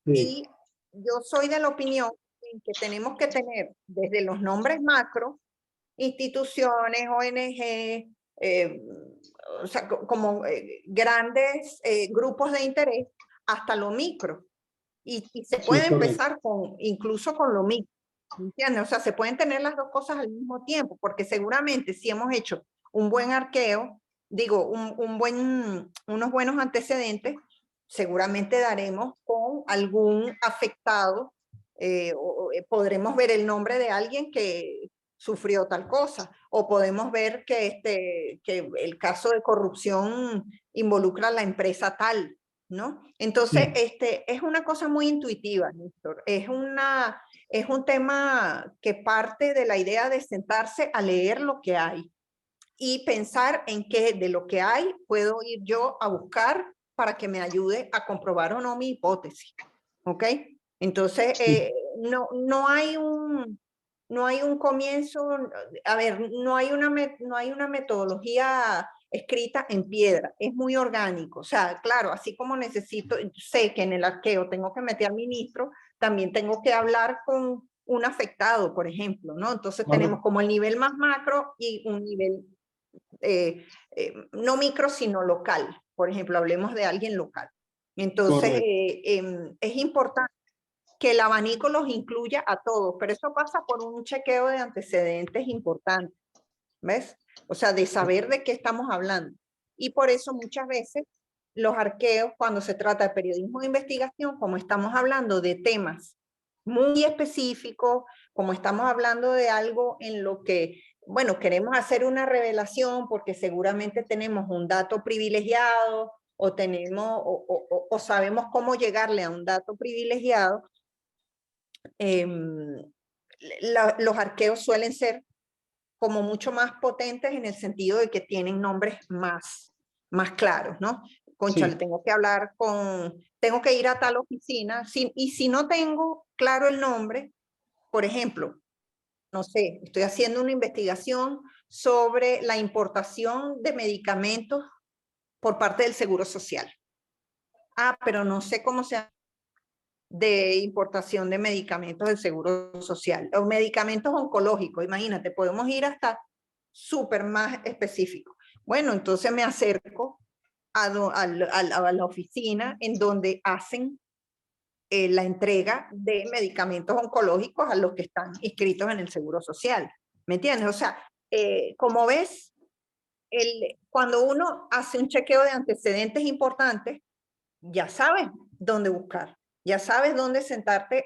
Y yo soy de la opinión en que tenemos que tener desde los nombres macro, instituciones, ONG, o sea, como grandes grupos de interés, hasta lo micro. Y se puede empezar incluso con lo micro. ¿Entiendes? O sea, se pueden tener las dos cosas al mismo tiempo, porque seguramente si hemos hecho un buen arqueo, digo, unos buenos antecedentes, seguramente daremos con algún afectado, podremos ver el nombre de alguien que sufrió tal cosa, o podemos ver que el caso de corrupción involucra a la empresa tal, ¿no? Entonces, es una cosa muy intuitiva, Néstor. Es un tema que parte de la idea de sentarse a leer lo que hay y pensar en qué de lo que hay puedo ir yo a buscar para que me ayude a comprobar o no mi hipótesis. ¿Ok? Entonces, no hay un comienzo, a ver, no hay una metodología escrita en piedra, es muy orgánico. O sea, claro, así como sé que en el arqueo tengo que meter al ministro, también tengo que hablar con un afectado, por ejemplo, ¿no? Entonces tenemos como el nivel más macro y un nivel no micro, sino local. Por ejemplo, hablemos de alguien local. Entonces, es importante que el abanico los incluya a todos, pero eso pasa por un chequeo de antecedentes importante, ¿ves? O sea, de saber de qué estamos hablando. Y por eso muchas veces los arqueos, cuando se trata de periodismo de investigación, como estamos hablando de temas muy específicos, como estamos hablando de algo en lo que, bueno, queremos hacer una revelación porque seguramente tenemos un dato privilegiado o sabemos cómo llegarle a un dato privilegiado, los arqueos suelen ser como mucho más potentes en el sentido de que tienen nombres más claros, ¿no? Concha, le tengo que hablar tengo que ir a tal oficina, y si no tengo claro el nombre, por ejemplo, no sé, estoy haciendo una investigación sobre la importación de medicamentos por parte del Seguro Social. Pero no sé cómo se llama de importación de medicamentos del Seguro Social, o medicamentos oncológicos, imagínate, podemos ir hasta súper más específico. Bueno, entonces me acerco a la oficina en donde hacen la entrega de medicamentos oncológicos a los que están inscritos en el Seguro Social. ¿Me entiendes? O sea, como ves, cuando uno hace un chequeo de antecedentes importantes, ya sabes dónde buscar, ya sabes dónde sentarte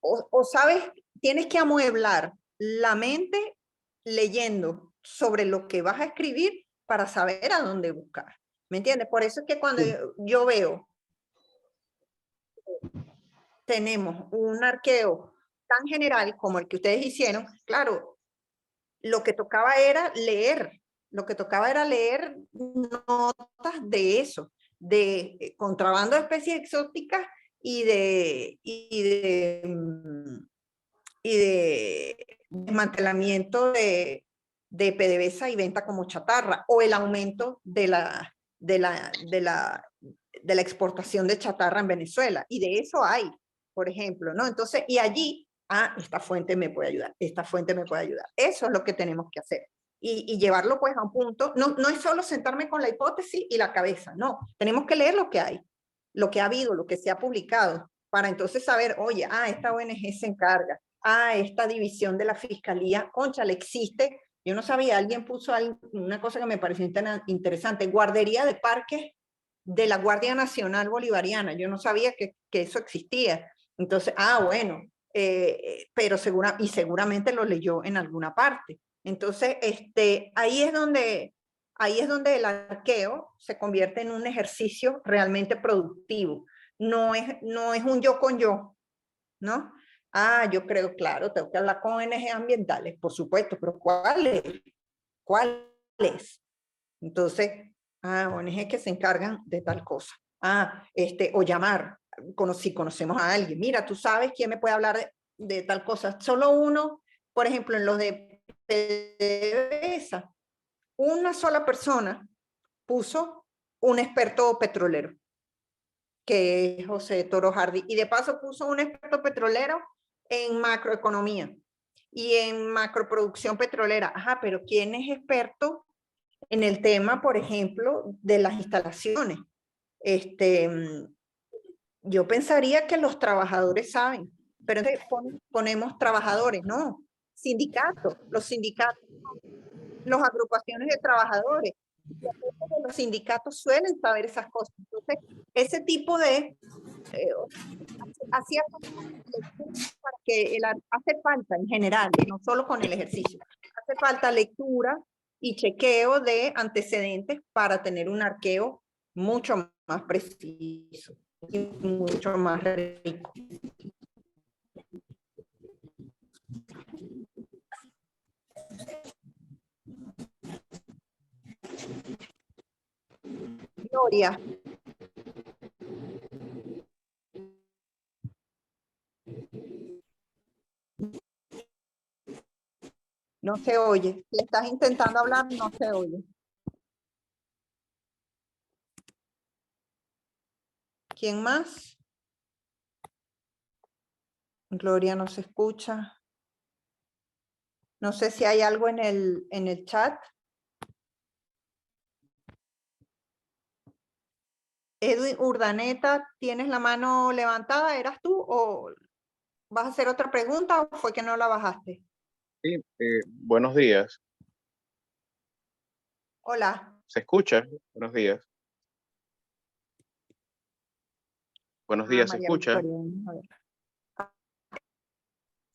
o sabes, tienes que amueblar la mente leyendo sobre lo que vas a escribir para saber a dónde buscar. ¿Me entiendes? Por eso es que cuando yo veo, tenemos un arqueo tan general como el que ustedes hicieron, claro, lo que tocaba era leer, notas de eso, de contrabando de especies exóticas y de desmantelamiento de PDVSA y venta como chatarra, o el aumento de la exportación de chatarra en Venezuela, y de eso hay, por ejemplo, ¿no? Entonces, y allí, esta fuente me puede ayudar, esta fuente me puede ayudar. Eso es lo que tenemos que hacer. Y llevarlo pues a un punto, no es solo sentarme con la hipótesis y la cabeza, no, tenemos que leer lo que hay, lo que ha habido, lo que se ha publicado, para entonces saber, oye, esta ONG se encarga, esta división de la fiscalía, cónchale, existe. Yo no sabía, alguien puso una cosa que me pareció interesante, guardería de parques de la Guardia Nacional Bolivariana. Yo no sabía que eso existía. Entonces, bueno, pero seguramente lo leyó en alguna parte. Entonces, ahí es donde el arqueo se convierte en un ejercicio realmente productivo. No es un yo con yo, ¿no? Yo creo, claro, tengo que hablar con ONG ambientales, por supuesto, pero ¿cuáles? Entonces, ONG que se encargan de tal cosa. O llamar, si conocemos a alguien, mira, tú sabes quién me puede hablar de tal cosa. Solo uno, por ejemplo, en los de PDVSA, una sola persona puso un experto petrolero, que es José Toro Hardy, y de paso puso un experto petrolero en macroeconomía y en macroproducción petrolera. Pero ¿quién es experto en el tema, por ejemplo, de las instalaciones? Yo pensaría que los trabajadores saben, pero entonces ponemos trabajadores, no, sindicatos, las agrupaciones de trabajadores. Los sindicatos suelen saber esas cosas. Entonces, ese tipo de hacía para que hace falta en general, no solo con el ejercicio, hace falta lectura y chequeo de antecedentes para tener un arqueo mucho más preciso y mucho más rico. Gloria. No se oye. Le estás intentando hablar, no se oye. ¿Quién más? Gloria no se escucha. No sé si hay algo en el chat. Edwin Urdaneta, ¿tienes la mano levantada? ¿Eras tú o vas a hacer otra pregunta o fue que no la bajaste? Sí, buenos días. Hola. ¿Se escucha? Buenos días. Buenos días, ¿se María escucha? Victoria,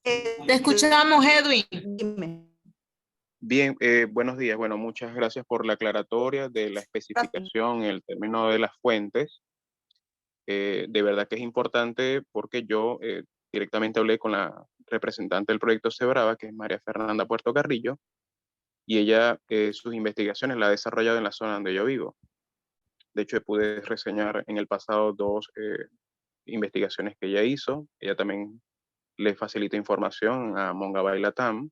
Te escuchamos, Edwin. Dime. Bien, buenos días. Bueno, muchas gracias por la aclaratoria de la especificación, el término de las fuentes. De verdad que es importante porque yo directamente hablé con la representante del proyecto Cebrava, que es María Fernanda Puerto Carrillo, y ella sus investigaciones la ha desarrollado en la zona donde yo vivo. De hecho, pude reseñar en el pasado 2 investigaciones que ella hizo. Ella también le facilita información a Mongabay Latam.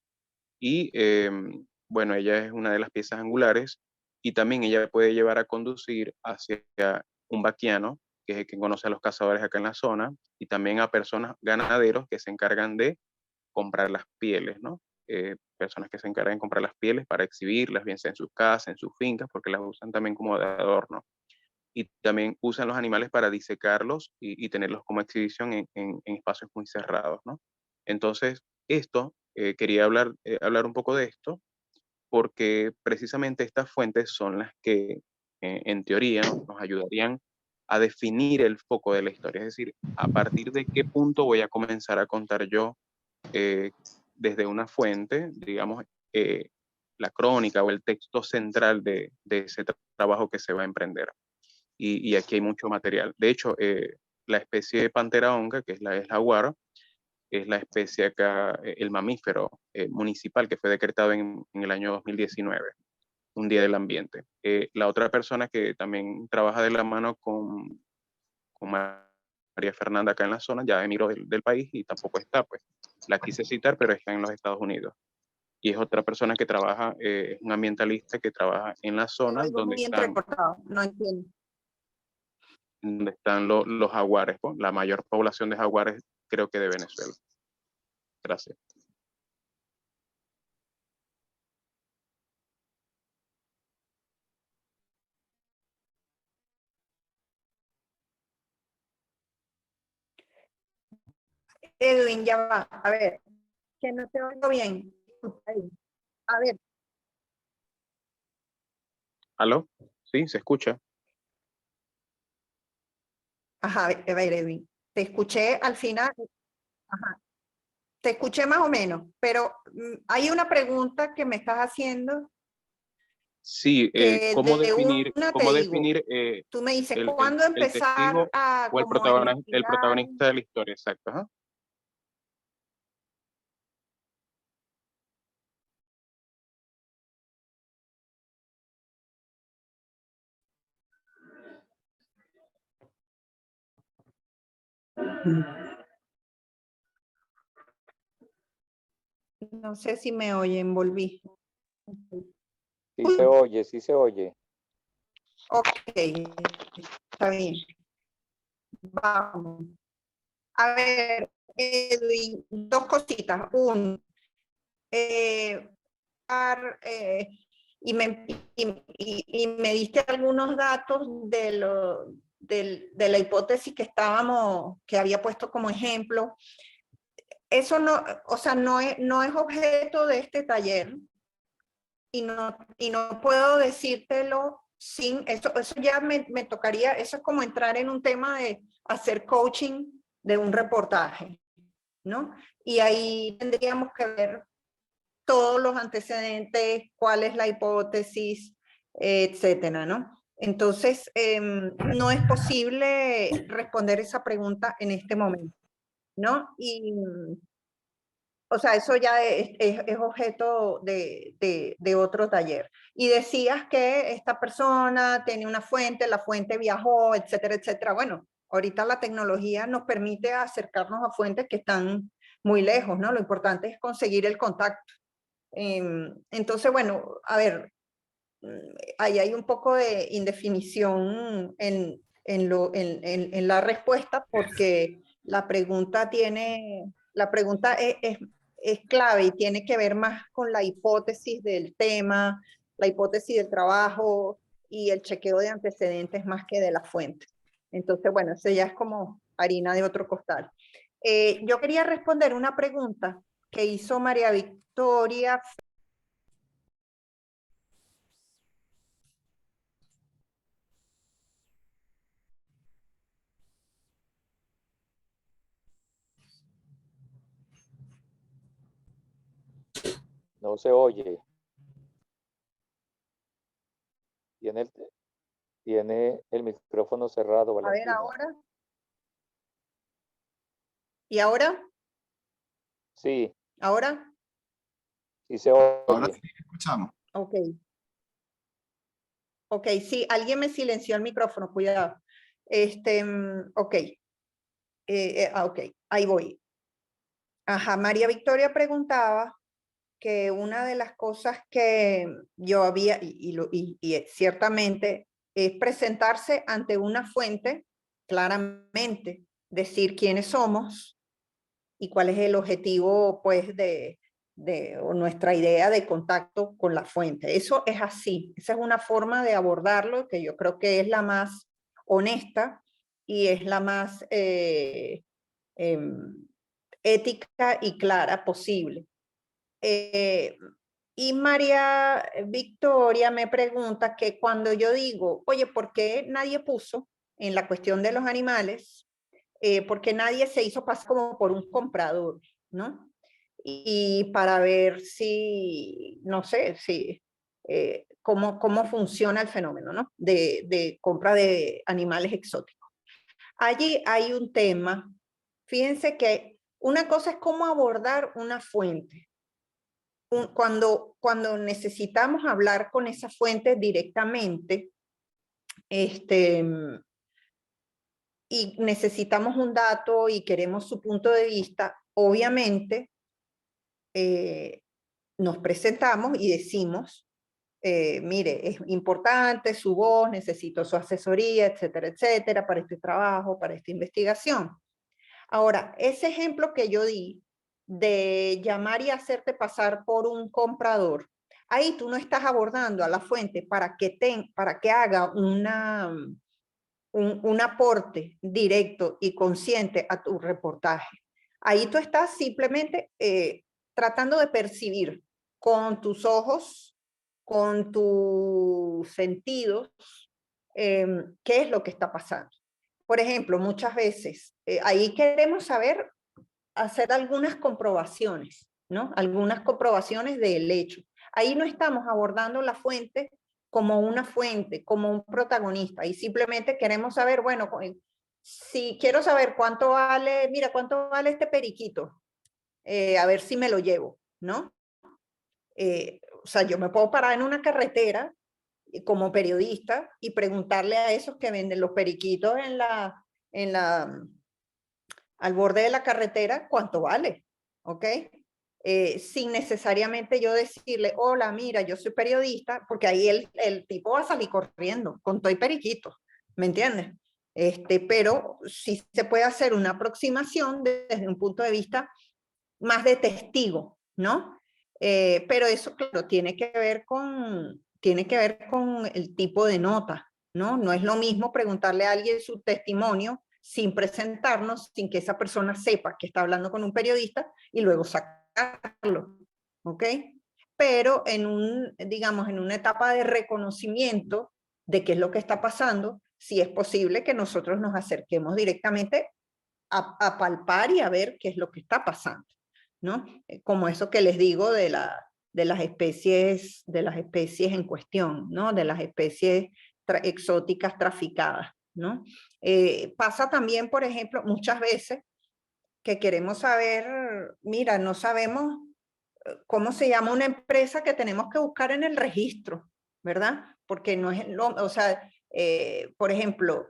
Y bueno, ella es una de las piezas angulares y también ella puede llevar a conducir hacia un vaquiano, que es el que conoce a los cazadores acá en la zona, y también a personas ganaderos que se encargan de comprar las pieles, ¿no? Personas que se encargan de comprar las pieles para exhibirlas, bien sea en sus casas, en sus fincas, porque las usan también como de adorno. Y también usan los animales para disecarlos y tenerlos como exhibición en espacios muy cerrados, ¿no? Entonces, esto, quería hablar un poco de esto, porque precisamente estas fuentes son las que, en teoría, nos ayudarían a definir el foco de la historia, es decir, a partir de qué punto voy a comenzar a contar yo desde una fuente, digamos, la crónica o el texto central de ese trabajo que se va a emprender. Y aquí hay mucho material. De hecho, la especie de pantera onca, que es la jaguar, es la especie acá, el mamífero municipal que fue decretado en el año 2019, un día del ambiente. La otra persona que también trabaja de la mano con María Fernanda acá en la zona, ya emigró del país y tampoco está, pues. La quise citar, pero está en los Estados Unidos. Y es otra persona que trabaja, es un ambientalista que trabaja en la zona donde no entiendo. están los jaguares, ¿no? La mayor población de jaguares creo que de Venezuela. Gracias. Edwin, ya va. A ver, que no te oigo bien. A ver. ¿Aló? Sí, se escucha. Ajá, a ver, Edwin. Te escuché al final. Ajá. Te escuché más o menos, pero hay una pregunta que me estás haciendo. Sí, Que ¿cómo de definir, una cómo te digo, definir tú me dices, el ¿cuándo empezar testigo a o el como protagonista investigar? de la historia? Exacto. Ajá. No sé si me oyen, volví. Sí se oye, sí se oye. Ok, está bien. Vamos. A ver, Edwin, dos cositas. Uno, y me diste algunos datos de la hipótesis que había puesto como ejemplo. Eso no, o sea, no es objeto de este taller y no puedo decírtelo sin, eso ya me tocaría, eso es como entrar en un tema de hacer coaching de un reportaje, ¿no? Y ahí tendríamos que ver todos los antecedentes, cuál es la hipótesis, etcétera, ¿no? Entonces, no es posible responder esa pregunta en este momento, ¿no? Y, o sea, eso ya es objeto de otro taller. Y decías que esta persona tiene una fuente, la fuente viajó, etcétera, etcétera. Bueno, ahorita la tecnología nos permite acercarnos a fuentes que están muy lejos, ¿no? Lo importante es conseguir el contacto. Entonces, bueno, a ver, ahí hay un poco de indefinición en la respuesta porque la pregunta es clave y tiene que ver más con la hipótesis del tema, la hipótesis del trabajo y el chequeo de antecedentes más que de la fuente. Entonces, bueno, eso ya es como harina de otro costal. Yo quería responder una pregunta que hizo María Victoria. No se oye. Tiene el micrófono cerrado, Valentina. A ver, ahora. ¿Y ahora? Sí. ¿Ahora? Sí se oye. Ahora sí escuchamos. Ok. Ok, sí, alguien me silenció el micrófono, cuidado. Ok. Ok, ahí voy. Ajá, María Victoria preguntaba que una de las cosas que yo había, y ciertamente, es presentarse ante una fuente claramente, decir quiénes somos y cuál es el objetivo, pues, o nuestra idea de contacto con la fuente. Eso es así, esa es una forma de abordarlo que yo creo que es la más honesta y es la más ética y clara posible. Y María Victoria me pregunta que cuando yo digo, oye, ¿por qué nadie puso en la cuestión de los animales? Porque nadie se hizo pasar como por un comprador, ¿no? Y para ver si, no sé, si, cómo funciona el fenómeno, ¿no? De compra de animales exóticos. Allí hay un tema, fíjense que Una cosa es cómo abordar una fuente. Cuando necesitamos hablar con esa fuente directamente, y necesitamos un dato y queremos su punto de vista, obviamente nos presentamos y decimos, mire, es importante su voz, necesito su asesoría, etcétera, etcétera, para este trabajo, para esta investigación. Ahora, ese ejemplo que yo di de llamar y hacerte pasar por un comprador, ahí tú no estás abordando a la fuente para que haga un aporte directo y consciente a tu reportaje. Ahí tú estás simplemente tratando de percibir con tus ojos, con tus sentidos, qué es lo que está pasando. Por ejemplo, muchas veces ahí queremos saber, hacer algunas comprobaciones, ¿no? Algunas comprobaciones del hecho. Ahí no estamos abordando la fuente como una fuente, como un protagonista, y simplemente queremos saber, bueno, si quiero saber cuánto vale, mira, cuánto vale este periquito, a ver si me lo llevo, ¿no? O sea, yo me puedo parar en una carretera como periodista y preguntarle a esos que venden los periquitos al borde de la carretera cuánto vale, ¿ok? Sin necesariamente yo decirle, hola, mira, yo soy periodista, porque ahí el tipo va a salir corriendo con todo y periquito, ¿me entiendes? Pero sí se puede hacer una aproximación desde un punto de vista más de testigo, ¿no? Pero eso, claro, tiene que ver con el tipo de nota, ¿no? No es lo mismo preguntarle a alguien su testimonio sin presentarnos, sin que esa persona sepa que está hablando con un periodista y luego sacarlo, ¿ok? Pero digamos, en una etapa de reconocimiento de qué es lo que está pasando, sí es posible que nosotros nos acerquemos directamente a palpar y a ver qué es lo que está pasando, ¿no? Como eso que les digo de las especies en cuestión, ¿no? De las especies exóticas traficadas, ¿no? Pasa también, por ejemplo, muchas veces que queremos saber, mira, no sabemos cómo se llama una empresa que tenemos que buscar en el registro, ¿verdad? Porque no es o sea, por ejemplo,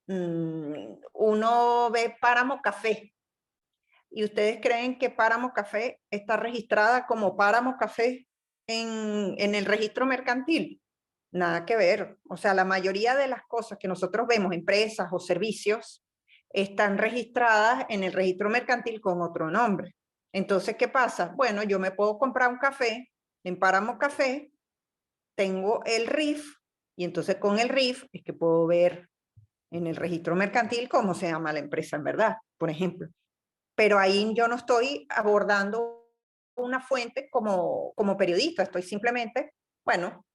uno ve Páramo Café y ustedes creen que Páramo Café está registrada como Páramo Café en el registro mercantil. Nada que ver. O sea, la mayoría de las cosas que nosotros vemos, empresas o servicios, están registradas en el registro mercantil con otro nombre. Entonces, ¿qué pasa? Bueno, yo me puedo comprar un café en Páramo Café, tengo el RIF, y entonces con el RIF es que puedo ver en el registro mercantil cómo se llama la empresa en verdad, por ejemplo. Pero ahí yo no estoy abordando una fuente como periodista, estoy simplemente, bueno,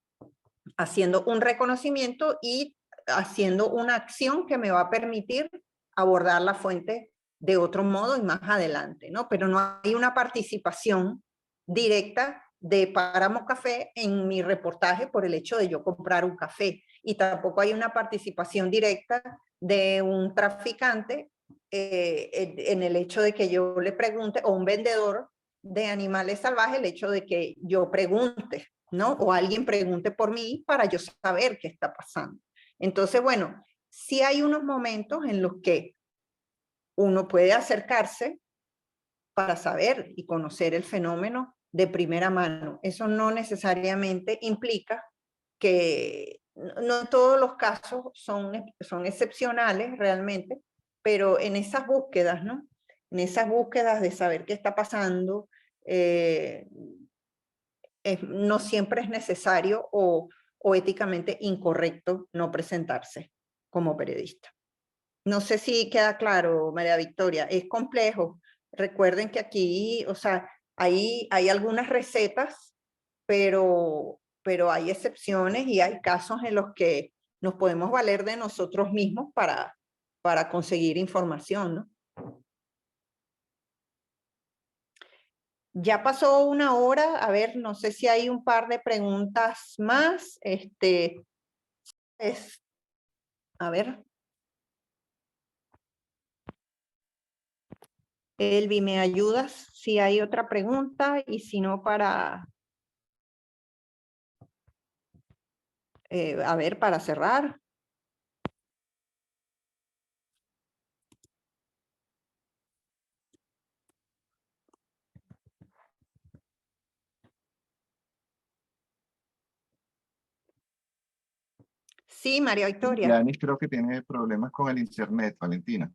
haciendo un reconocimiento y haciendo una acción que me va a permitir abordar la fuente de otro modo y más adelante, ¿no? Pero no hay una participación directa de Páramo Café en mi reportaje por el hecho de yo comprar un café, y tampoco hay una participación directa de un traficante en el hecho de que yo le pregunte, o un vendedor de animales salvajes, el hecho de que yo pregunte, ¿no? O alguien pregunte por mí para yo saber qué está pasando. Entonces, bueno, sí hay unos momentos en los que uno puede acercarse para saber y conocer el fenómeno de primera mano. Eso no necesariamente implica que, no en todos los casos son excepcionales realmente, pero en esas búsquedas, ¿no? En esas búsquedas de saber qué está pasando, no siempre es necesario o éticamente incorrecto no presentarse como periodista. No sé si queda claro, María Victoria, es complejo. Recuerden que aquí, o sea, hay algunas recetas, pero hay excepciones y hay casos en los que nos podemos valer de nosotros mismos para conseguir información, ¿no? Ya pasó 1 hora, a ver, no sé si hay un par de preguntas más. A ver. Elvi, ¿me ayudas si hay otra pregunta? Y si no, para, a ver, para cerrar. Sí, María Victoria. Yanis creo que tiene problemas con el internet, Valentina.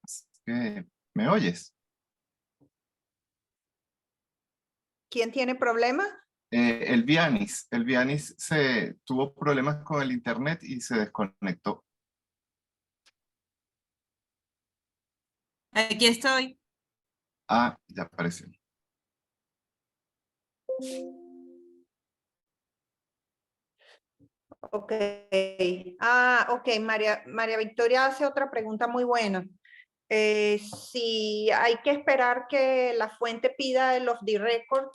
Así que, ¿me oyes? ¿Quién tiene problemas? El Vianis se tuvo problemas con el internet y se desconectó. Aquí estoy. Ah, ya apareció. Ok. Ah, ok. María Victoria hace otra pregunta muy buena. Si hay que esperar que la fuente pida el off the record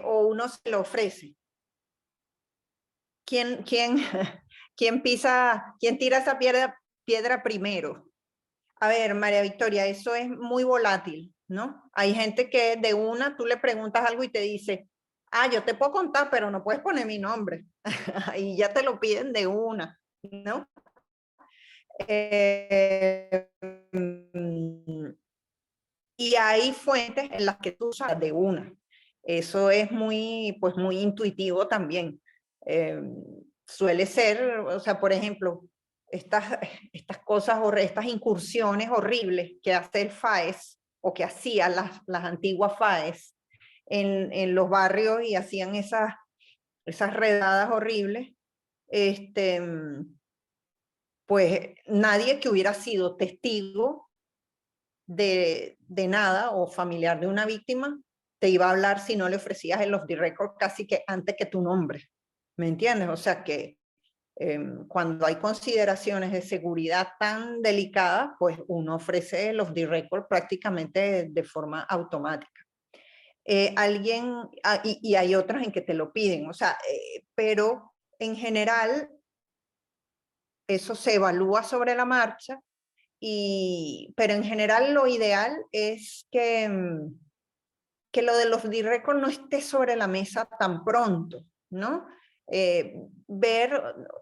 o uno se lo ofrece. ¿Quién quién tira esa piedra primero? A ver, María Victoria, eso es muy volátil, ¿no? Hay gente que de una, tú le preguntas algo y te dice, ah, yo te puedo contar, pero no puedes poner mi nombre. Y ya te lo piden de una, ¿no? Y hay fuentes en las que tú sabes de una. Eso es muy, pues muy intuitivo también. Suele ser, o sea, por ejemplo, estas cosas, estas incursiones horribles que hace el FAES o que hacían las antiguas FAES en los barrios y hacían esas redadas horribles, pues nadie que hubiera sido testigo de nada o familiar de una víctima te iba a hablar si no le ofrecías el off the record casi que antes que tu nombre. ¿Me entiendes? O sea que cuando hay consideraciones de seguridad tan delicadas, pues uno ofrece el off the record prácticamente de forma automática. Y hay otras en que te lo piden, o sea, pero en general eso se evalúa sobre la marcha, pero en general lo ideal es que lo de los D-Record no esté sobre la mesa tan pronto, ¿no?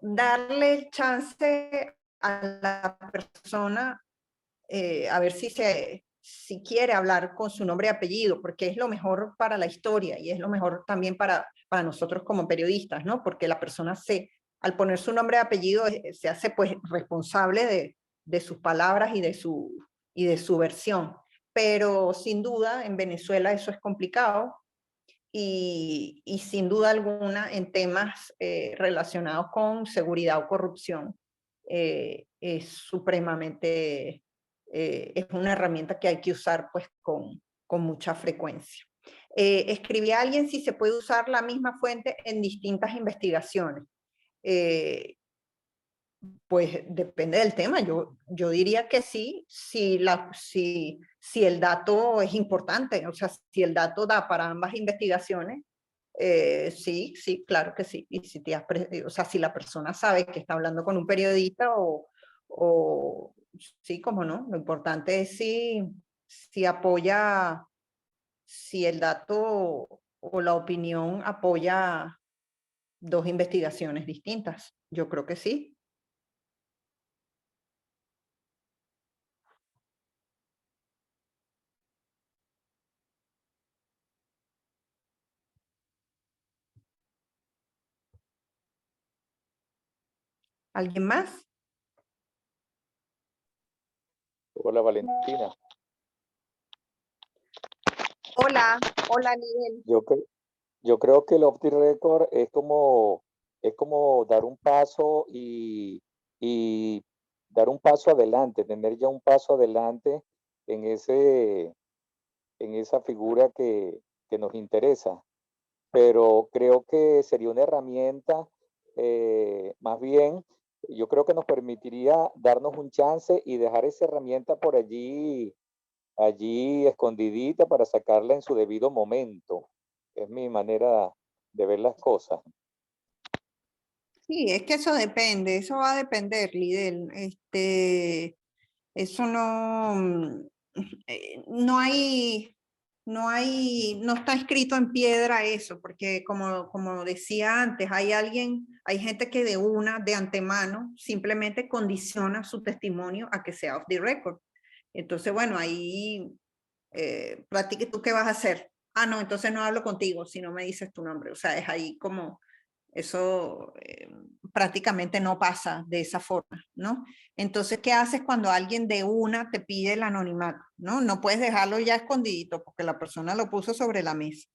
Darle chance a la persona a ver si quiere hablar con su nombre y apellido, porque es lo mejor para la historia y es lo mejor también para nosotros como periodistas, ¿no? Porque la persona al poner su nombre y apellido se hace pues responsable de sus palabras y de su versión. Pero sin duda en Venezuela eso es complicado y sin duda alguna en temas relacionados con seguridad o corrupción es supremamente, es una herramienta que hay que usar pues con mucha frecuencia. Escribí a alguien si se puede usar la misma fuente en distintas investigaciones. Pues depende del tema, yo diría que sí, si el dato es importante, o sea, si el dato da para ambas investigaciones, sí, claro que sí. Y o sea, si la persona sabe que está hablando con un periodista o sí, cómo no, lo importante es si apoya, si el dato o la opinión apoya dos investigaciones distintas. Yo creo que sí. ¿Alguien más? Hola, Valentina. Hola, Miguel. Yo creo que el off the record es como dar un paso y dar un paso adelante, tener ya un paso adelante en esa figura que nos interesa. Pero creo que sería una herramienta, más bien, yo creo que nos permitiría darnos un chance y dejar esa herramienta por allí escondidita para sacarla en su debido momento. Es mi manera de ver las cosas. Sí, es que eso depende, eso va a depender, Lidel. Eso no está escrito en piedra eso, porque como decía antes, hay gente que de antemano, simplemente condiciona su testimonio a que sea off the record. Entonces, bueno, ahí, ¿tú qué vas a hacer? Ah, no, entonces no hablo contigo si no me dices tu nombre. O sea, es ahí como, eso prácticamente no pasa de esa forma, ¿no? Entonces, ¿qué haces cuando alguien de una te pide el anonimato? ¿No? No puedes dejarlo ya escondidito porque la persona lo puso sobre la mesa.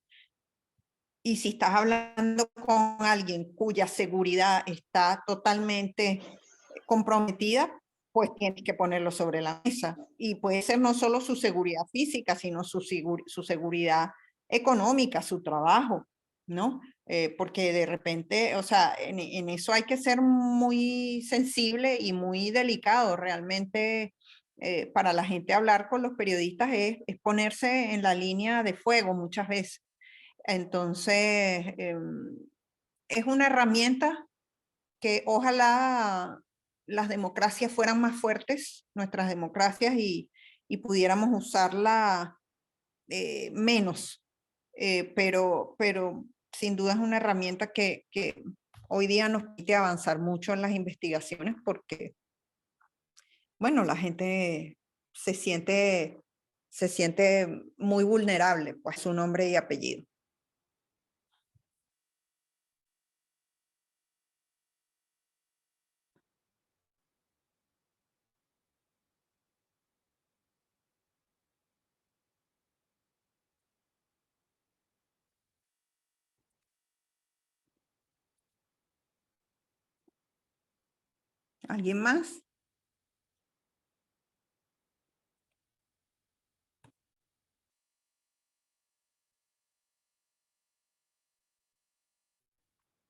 Y si estás hablando con alguien cuya seguridad está totalmente comprometida, pues tienes que ponerlo sobre la mesa. Y puede ser no solo su seguridad física, sino su seguridad económica, su trabajo, ¿no? Porque de repente, o sea, en eso hay que ser muy sensible y muy delicado. Realmente, para la gente hablar con los periodistas es ponerse en la línea de fuego muchas veces. Entonces, es una herramienta que ojalá las democracias fueran más fuertes, nuestras democracias, y pudiéramos usarla menos. Pero sin duda es una herramienta que hoy día nos permite avanzar mucho en las investigaciones porque, bueno, la gente se siente muy vulnerable, pues su nombre y apellido. ¿Alguien más?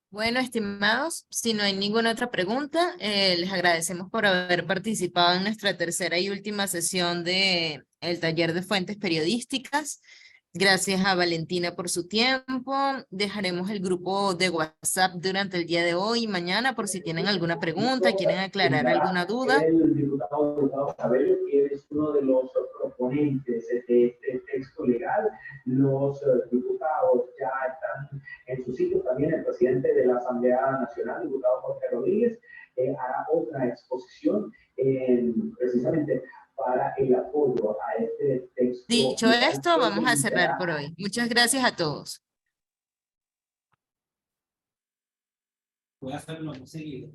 Bueno, estimados, si no hay ninguna otra pregunta, les agradecemos por haber participado en nuestra tercera y última sesión de el taller de fuentes periodísticas. Gracias a Valentina por su tiempo. Dejaremos el grupo de WhatsApp durante el día de hoy y mañana por si tienen alguna pregunta, quieren aclarar alguna duda. El diputado Cabello, que es uno de los proponentes de este texto legal. Los diputados ya están en su sitio. También el presidente de la Asamblea Nacional, diputado Jorge Rodríguez, hará otra exposición precisamente para el apoyo a este texto. Dicho esto, vamos a cerrar por hoy. Muchas gracias a todos. Voy a hacerlo seguido.